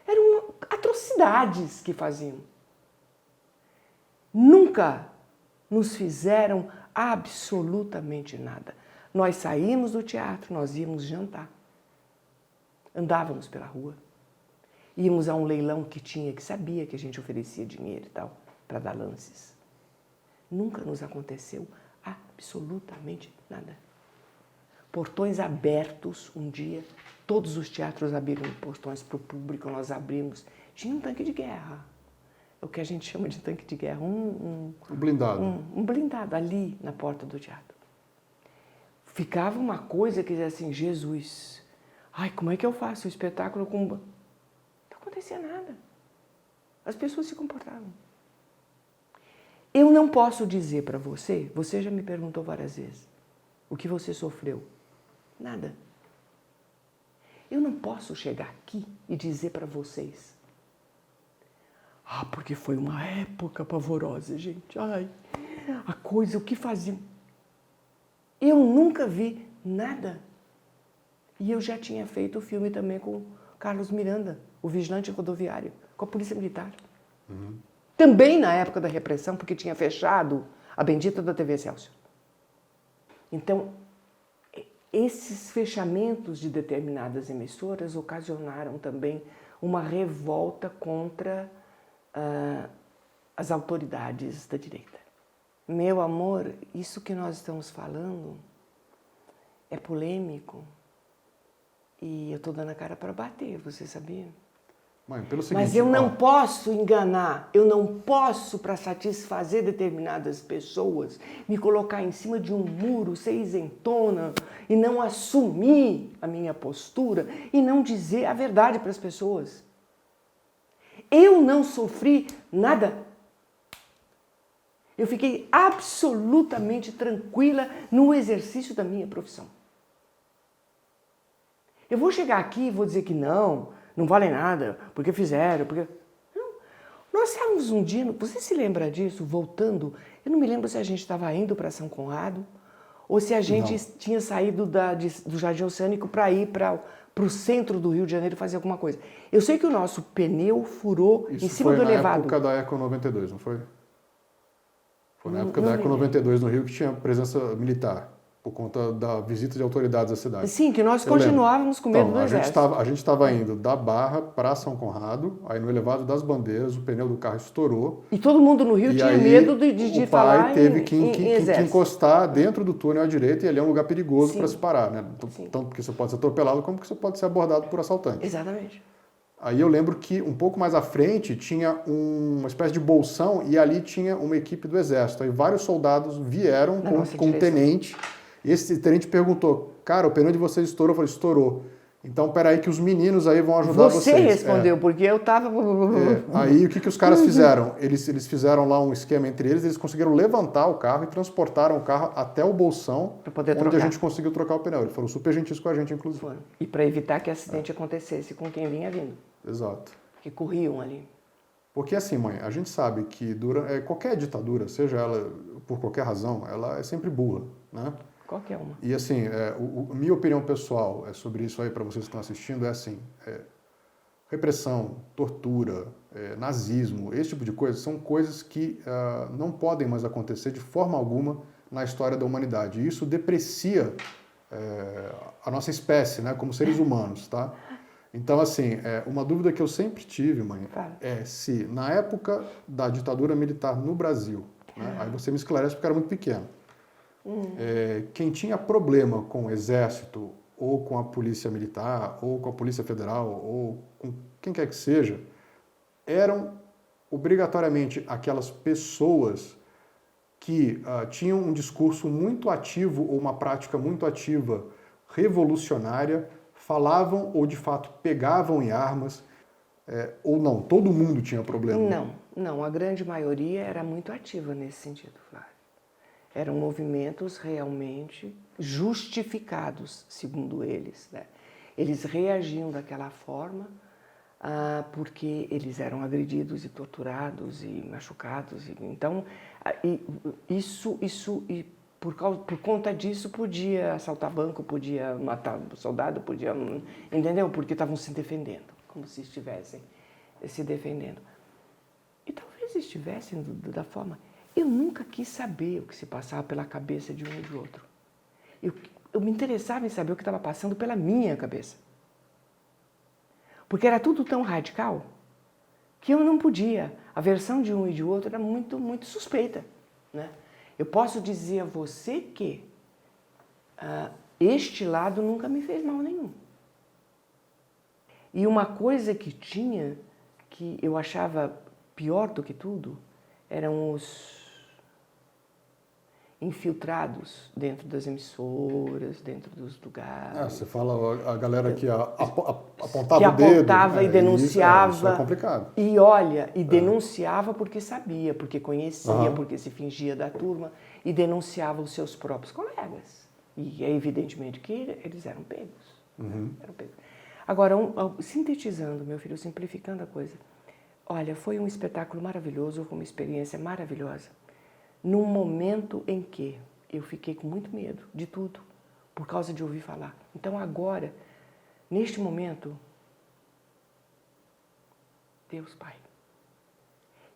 Eram atrocidades que faziam. Nunca nos fizeram absolutamente nada. Nós saímos do teatro, nós íamos jantar. Andávamos pela rua. Íamos a um leilão que sabia que a gente oferecia dinheiro e tal. para dar lances. Nunca nos aconteceu absolutamente nada. Portões abertos um dia, todos os teatros abriram portões para o público, nós abrimos. Tinha um tanque de guerra, o que a gente chama de tanque de guerra, um blindado. Um blindado ali na porta do teatro. Ficava uma coisa que dizia assim, Jesus, ai, como é que eu faço o espetáculo com... Não acontecia nada. As pessoas se comportavam. Eu não posso dizer para você, você já me perguntou várias vezes, o que você sofreu. Nada. Eu não posso chegar aqui e dizer para vocês, porque foi uma época pavorosa, gente. Ai, a coisa, o que faziam. Eu nunca vi nada. E eu já tinha feito o filme também com Carlos Miranda, o vigilante rodoviário, com a Polícia Militar. Uhum. Também na época da repressão, porque tinha fechado a bendita da TV Excelsior. Então, esses fechamentos de determinadas emissoras ocasionaram também uma revolta contra as autoridades da direita. Meu amor, isso que nós estamos falando é polêmico e eu estou dando a cara para bater, você sabia? Mãe, pelo seguinte, mas eu não posso enganar, eu não posso, para satisfazer determinadas pessoas, me colocar em cima de um muro, ser isentona e não assumir a minha postura e não dizer a verdade para as pessoas. Eu não sofri nada. Eu fiquei absolutamente tranquila no exercício da minha profissão. Eu vou chegar aqui e vou dizer que não vale nada, porque fizeram, porque... Não. Nós estávamos um dia, você se lembra disso, voltando, eu não me lembro se a gente estava indo para São Conrado, ou se a gente tinha saído do Jardim Oceânico para ir para o centro do Rio de Janeiro fazer alguma coisa. Eu sei que o nosso pneu furou em cima do elevado. Isso foi na época da Eco 92, não foi? Foi na época da Eco 92 no Rio que tinha presença militar, por conta da visita de autoridades à cidade. Sim, que nós continuávamos com medo do exército. A gente estava indo da Barra para São Conrado, aí no elevado das Bandeiras, o pneu do carro estourou. E todo mundo no Rio tinha medo de falar o pai teve que exército. encostar dentro do túnel à direita e ali é um lugar perigoso para se parar, né? Sim. Tanto porque você pode ser atropelado, como porque você pode ser abordado por assaltantes. Exatamente. Aí eu lembro que um pouco mais à frente tinha uma espécie de bolsão e ali tinha uma equipe do exército. Aí vários soldados vieram com um tenente. Esse tenente perguntou, cara, o pneu de vocês estourou? Eu falei, estourou. Então, peraí que os meninos aí vão ajudar vocês. Você respondeu, porque eu estava... Aí, o que os caras fizeram? Eles fizeram lá um esquema entre eles conseguiram levantar o carro e transportaram o carro até o bolsão, onde a gente conseguiu trocar o pneu. Eles foram super gentis com a gente, inclusive. Foi. E para evitar que acidente acontecesse com quem vinha vindo. Exato. Que corriam ali. Porque assim, mãe, a gente sabe que qualquer ditadura, seja ela por qualquer razão, ela é sempre burra, né? Qualquer uma. E assim, minha opinião pessoal sobre isso aí, para vocês que estão assistindo, é assim, repressão, tortura, nazismo, esse tipo de coisa, são coisas que não podem mais acontecer de forma alguma na história da humanidade. E isso deprecia a nossa espécie, né, como seres humanos, tá? Então, assim, uma dúvida que eu sempre tive, mãe, é se na época da ditadura militar no Brasil, né, aí você me esclarece porque era muito pequeno, quem tinha problema com o exército, ou com a polícia militar, ou com a polícia federal, ou com quem quer que seja, eram obrigatoriamente aquelas pessoas que tinham um discurso muito ativo ou uma prática muito ativa revolucionária, falavam ou de fato pegavam em armas, ou não, todo mundo tinha problema? Não, a grande maioria era muito ativa nesse sentido, Flávio. Eram movimentos realmente justificados, segundo eles, né? Eles reagiam daquela forma porque eles eram agredidos e torturados e machucados. Então, por conta disso, podia assaltar banco, podia matar soldado, podia... Entendeu? Porque estavam se defendendo, como se estivessem se defendendo. E talvez estivessem da forma... Eu nunca quis saber o que se passava pela cabeça de um e de outro. Eu me interessava em saber o que estava passando pela minha cabeça. Porque era tudo tão radical que eu não podia. A versão de um e de outro era muito, muito suspeita, né? Eu posso dizer a você que este lado nunca me fez mal nenhum. E uma coisa que tinha, que eu achava pior do que tudo, eram os infiltrados dentro das emissoras, dentro dos lugares. Você fala a galera que apontava que o dedo. apontava e denunciava. Isso é complicado. E olha, denunciava porque sabia, porque conhecia, porque se fingia da turma, e denunciava os seus próprios colegas. E é evidentemente que eles eram pegos. Eram pegos. Agora, sintetizando, meu filho, simplificando a coisa, olha, foi um espetáculo maravilhoso, foi uma experiência maravilhosa. Num momento em que eu fiquei com muito medo de tudo, por causa de ouvir falar. Então agora, neste momento, Deus Pai,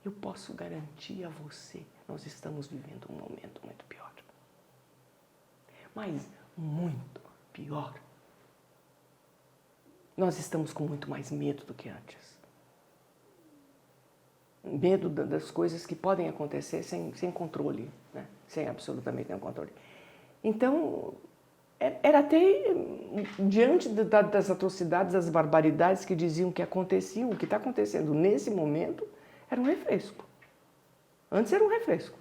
eu posso garantir a você, nós estamos vivendo um momento muito pior. Mas muito pior. Nós estamos com muito mais medo do que antes. Medo das coisas que podem acontecer sem controle, né? Sem absolutamente nenhum controle. Então, era até diante das atrocidades, das barbaridades que diziam que aconteciam, o que está acontecendo nesse momento era um refresco. Antes era um refresco,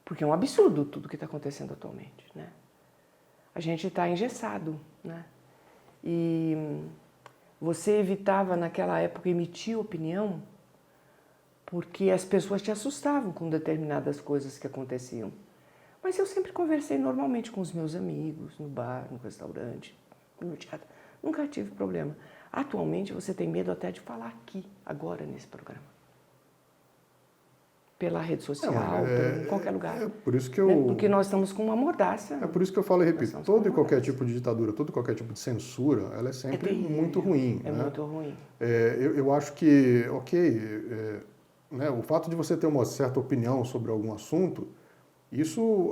porque é um absurdo tudo que está acontecendo atualmente, né? A gente está engessado, né? E você evitava naquela época emitir opinião porque as pessoas te assustavam com determinadas coisas que aconteciam. Mas eu sempre conversei normalmente com os meus amigos, no bar, no restaurante, no teatro. Nunca tive problema. Atualmente você tem medo até de falar aqui, agora, nesse programa. Pela rede social, em qualquer lugar. É por isso que Porque nós estamos com uma mordaça. É por isso que eu falo e repito, todo e qualquer tipo de ditadura, todo e qualquer tipo de censura, ela é sempre muito ruim. É, né? Muito ruim. Eu acho que, né, o fato de você ter uma certa opinião sobre algum assunto, isso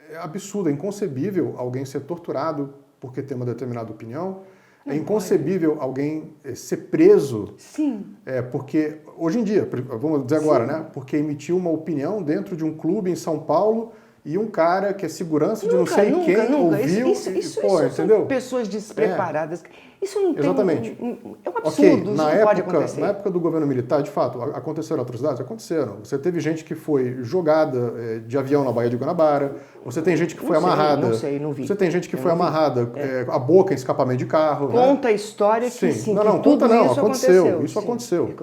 é absurdo, é inconcebível alguém ser torturado porque tem uma determinada opinião. É inconcebível alguém ser preso. Sim. Porque, hoje em dia, vamos dizer agora, né? Porque emitiu uma opinião dentro de um clube em São Paulo e um cara que é segurança de não sei quem ouviu. Isso entendeu? São pessoas despreparadas. Isso não tem... Exatamente. É um absurdo, isso não pode acontecer. Na época do governo militar, de fato, aconteceram atrocidades? Aconteceram. Você teve gente que foi jogada de avião na Baía de Guanabara, você tem gente que foi amarrada... Não vi. Você tem gente que foi amarrada, a boca em escapamento de carro. Conta a história que sim, não, tudo conta não, isso aconteceu. Isso aconteceu.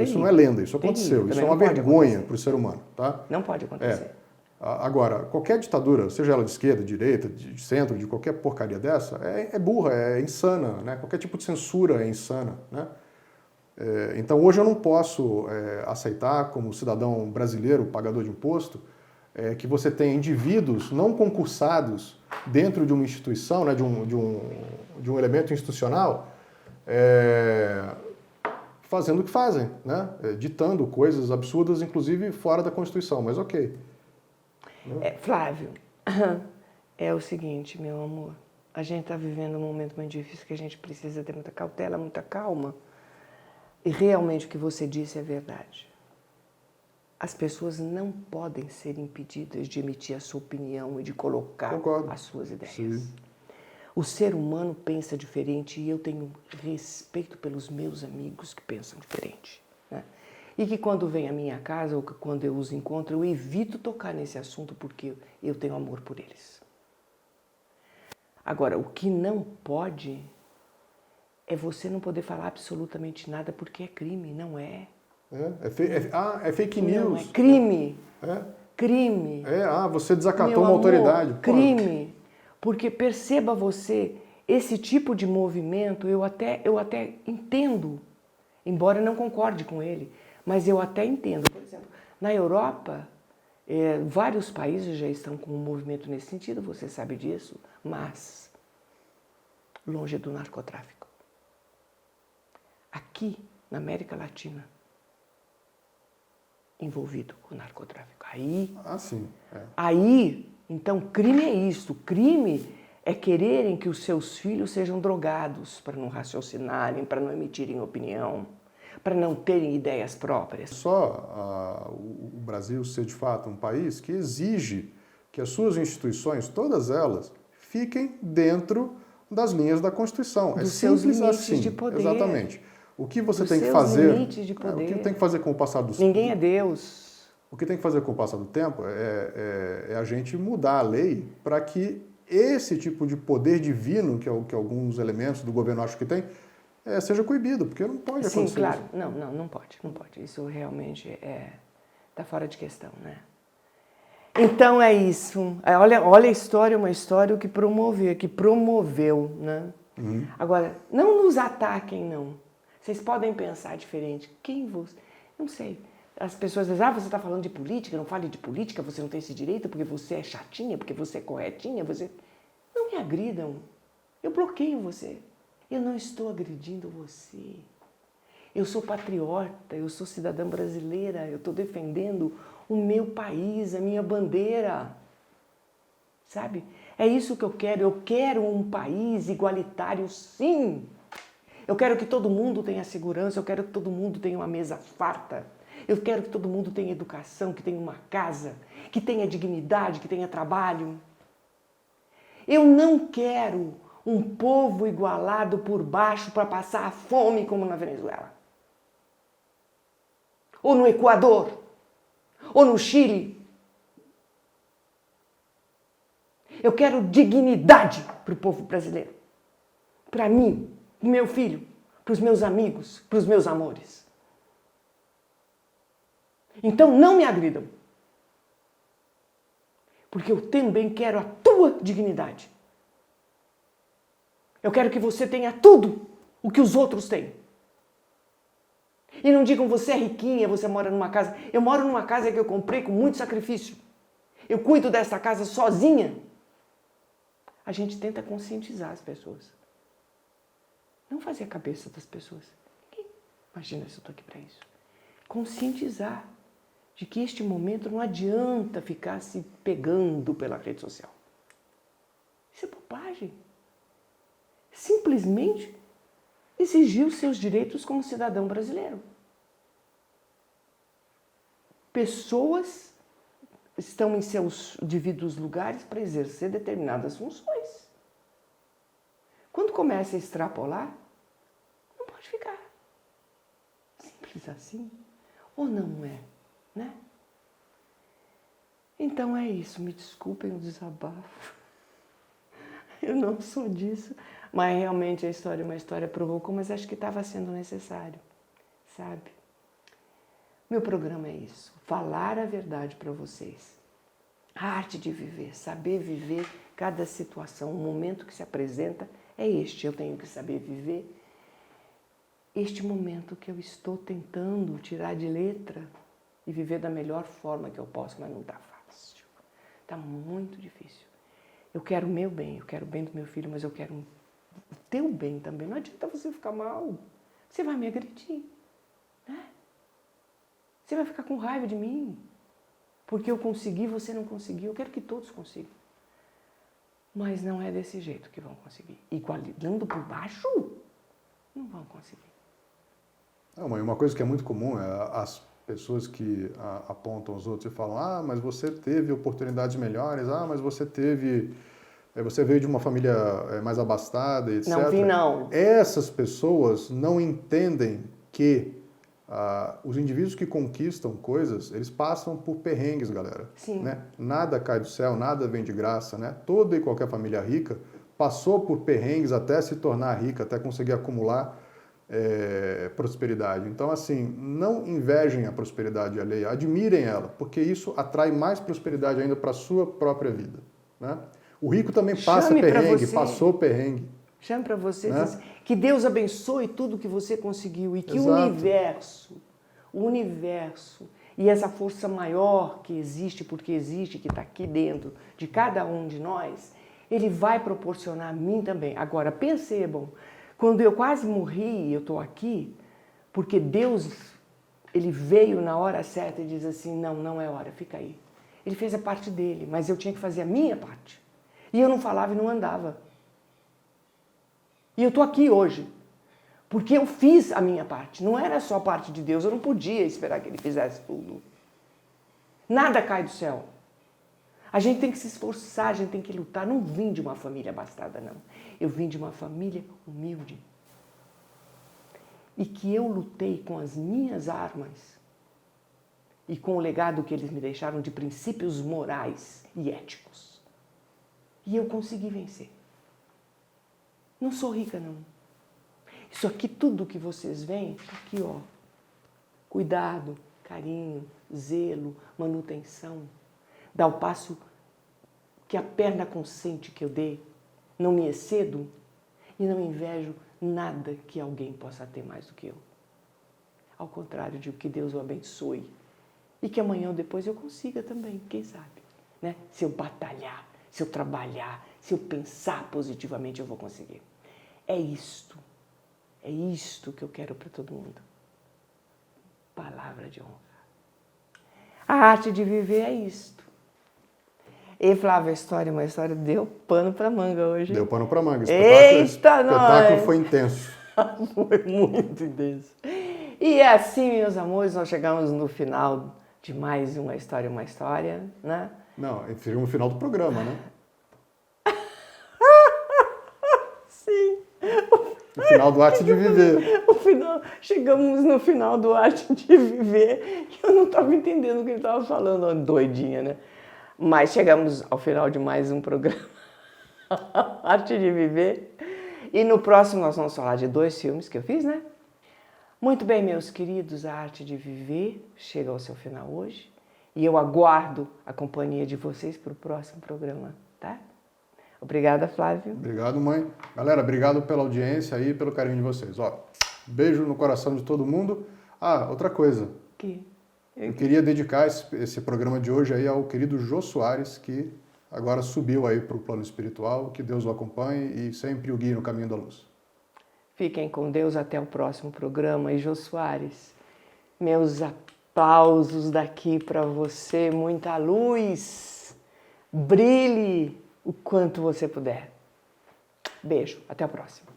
Isso não é lenda, isso aconteceu. Isso é uma vergonha para o ser humano. Tá? Não pode acontecer. Agora, qualquer ditadura, seja ela de esquerda, de direita, de centro, de qualquer porcaria dessa, é burra, é insana, né? Qualquer tipo de censura é insana, né? Então, hoje eu não posso aceitar, como cidadão brasileiro, pagador de imposto, que você tenha indivíduos não concursados dentro de uma instituição, né, de um elemento institucional, fazendo o que fazem, né? Ditando coisas absurdas, inclusive fora da Constituição, mas ok. Flávio, é o seguinte, meu amor, a gente está vivendo um momento muito difícil que a gente precisa ter muita cautela, muita calma, e realmente o que você disse é verdade. As pessoas não podem ser impedidas de emitir a sua opinião e de colocar as suas ideias. Sim. O ser humano pensa diferente e eu tenho respeito pelos meus amigos que pensam diferente, né? E que quando vem à minha casa ou que quando eu os encontro, eu evito tocar nesse assunto porque eu tenho amor por eles. Agora, o que não pode é você não poder falar absolutamente nada porque é crime, não é? É fake news. Não, é crime. Crime. Você desacatou uma autoridade. Crime. Porque perceba você, esse tipo de movimento, eu até entendo, embora não concorde com ele, mas eu até entendo. Por exemplo, na Europa, vários países já estão com um movimento nesse sentido, você sabe disso, mas longe do narcotráfico. Aqui, na América Latina, envolvido com o narcotráfico. Aí, então, crime é isso. Crime é quererem que os seus filhos sejam drogados para não raciocinarem, para não emitirem opinião. para não terem ideias próprias. Só o Brasil ser de fato um país que exige que as suas instituições, todas elas, fiquem dentro das linhas da Constituição. Dos seus limites assim, de poder. Exatamente. O que você tem que seus fazer, limites de poder. o que tem que fazer com o passar do tempo? Ninguém é Deus. O que tem que fazer com o passar do tempo é a gente mudar a lei para que esse tipo de poder divino, que alguns elementos do governo acham que tem, seja coibido, porque não pode acontecer. Sim, claro. Isso. Não pode. Isso realmente está fora de questão, né? Então é isso. Olha a história, uma história que promoveu, né? Uhum. Agora, não nos ataquem, não. Vocês podem pensar diferente. Quem você... Não sei. As pessoas dizem, você está falando de política, não fale de política, você não tem esse direito porque você é chatinha, porque você é corretinha, você... Não me agridam. Eu bloqueio você. Eu não estou agredindo você. Eu sou patriota, eu sou cidadã brasileira, eu estou defendendo o meu país, a minha bandeira. Sabe? É isso que eu quero. Eu quero um país igualitário, sim. Eu quero que todo mundo tenha segurança, eu quero que todo mundo tenha uma mesa farta. Eu quero que todo mundo tenha educação, que tenha uma casa, que tenha dignidade, que tenha trabalho. Eu não quero um povo igualado por baixo para passar fome como na Venezuela. Ou no Equador. Ou no Chile. Eu quero dignidade para o povo brasileiro. Para mim, para o meu filho, para os meus amigos, para os meus amores. Então não me agridam. Porque eu também quero a tua dignidade. Eu quero que você tenha tudo o que os outros têm. E não digam, você é riquinha, você mora numa casa. Eu moro numa casa que eu comprei com muito sacrifício. Eu cuido dessa casa sozinha. A gente tenta conscientizar as pessoas. Não fazer a cabeça das pessoas. Imagina se eu estou aqui para isso. Conscientizar de que este momento não adianta ficar se pegando pela rede social. Isso é bobagem. Simplesmente exigir os seus direitos como cidadão brasileiro. Pessoas estão em seus devidos lugares para exercer determinadas funções. Quando começa a extrapolar, não pode ficar. Simples assim. Ou não é, né? Então é isso. Me desculpem o desabafo. Eu não sou disso. Mas realmente a história, uma história provocou, mas acho que estava sendo necessário, sabe? Meu programa é isso, falar a verdade para vocês. A arte de viver, saber viver cada situação, o momento que se apresenta é este. Eu tenho que saber viver este momento que eu estou tentando tirar de letra e viver da melhor forma que eu posso, mas não está fácil. Está muito difícil. Eu quero o meu bem, eu quero o bem do meu filho, mas eu quero o teu bem também. Não adianta você ficar mal. Você vai me agredir, né? Você vai ficar com raiva de mim. Porque eu consegui, você não conseguiu. Eu quero que todos consigam. Mas não é desse jeito que vão conseguir. Igualando por baixo, não vão conseguir. Uma coisa que é muito comum é as pessoas que apontam os outros e falam, mas você teve oportunidades melhores, mas você veio de uma família mais abastada, etc. Não vi, não. Essas pessoas não entendem que os indivíduos que conquistam coisas, eles passam por perrengues, galera. Sim. Né? Nada cai do céu, nada vem de graça, né? Toda e qualquer família rica passou por perrengues até se tornar rica, até conseguir acumular prosperidade. Então, assim, não invejem a prosperidade alheia, admirem ela, porque isso atrai mais prosperidade ainda para a sua própria vida, né? O rico também passa perrengue, passou perrengue. Chame para você, né? Que Deus abençoe tudo que você conseguiu e que Exato. o universo e essa força maior que existe, porque existe, que está aqui dentro de cada um de nós, ele vai proporcionar a mim também. Agora, percebam, quando eu quase morri, eu estou aqui, porque Deus, ele veio na hora certa e diz assim, não é hora, fica aí. Ele fez a parte dele, mas eu tinha que fazer a minha parte. E eu não falava e não andava. E eu estou aqui hoje, Porque eu fiz a minha parte, não era só a parte de Deus, eu não podia esperar que Ele fizesse tudo. Nada cai do céu. A gente tem que se esforçar, a gente tem que lutar. Não vim de uma família abastada, não. Eu vim de uma família humilde. E que eu lutei com as minhas armas e com o legado que eles me deixaram de princípios morais e éticos. E eu consegui vencer. Não sou rica, não. Isso aqui, tudo que vocês veem, tá aqui, ó. Cuidado, carinho, zelo, manutenção. Dá o passo que a perna consente que eu dê. Não me excedo e não invejo nada que alguém possa ter mais do que eu. Ao contrário, digo que Deus o abençoe e que amanhã ou depois eu consiga também, quem sabe, né? Se eu batalhar, se eu trabalhar, se eu pensar positivamente, eu vou conseguir. É isto que eu quero para todo mundo. Palavra de honra. A arte de viver é isto. E Flávia, uma história deu pano para manga hoje. Deu pano para manga. Espetáculo foi intenso. Foi muito intenso. E assim, meus amores, nós chegamos no final de mais uma história, né? Não, seria no final do programa, né? Sim. No final do Arte de Viver. Chegamos no final do Arte de Viver e eu não estava entendendo o que ele estava falando, doidinha, né? Mas chegamos ao final de mais um programa, Arte de Viver. E no próximo nós vamos falar de 2 filmes que eu fiz, né? Muito bem, meus queridos, a Arte de Viver chega ao seu final hoje. E eu aguardo a companhia de vocês para o próximo programa, tá? Obrigada, Flávio. Obrigado, mãe. Galera, obrigado pela audiência e pelo carinho de vocês. Ó, beijo no coração de todo mundo. Ah, outra coisa. Eu queria dedicar esse programa de hoje aí ao querido Jô Soares, que agora subiu aí para o plano espiritual. Que Deus o acompanhe e sempre o guie no caminho da luz. Fiquem com Deus até o próximo programa. E Jô Soares, meus aplausos daqui para você. Muita luz. Brilhe o quanto você puder. Beijo. Até a próxima.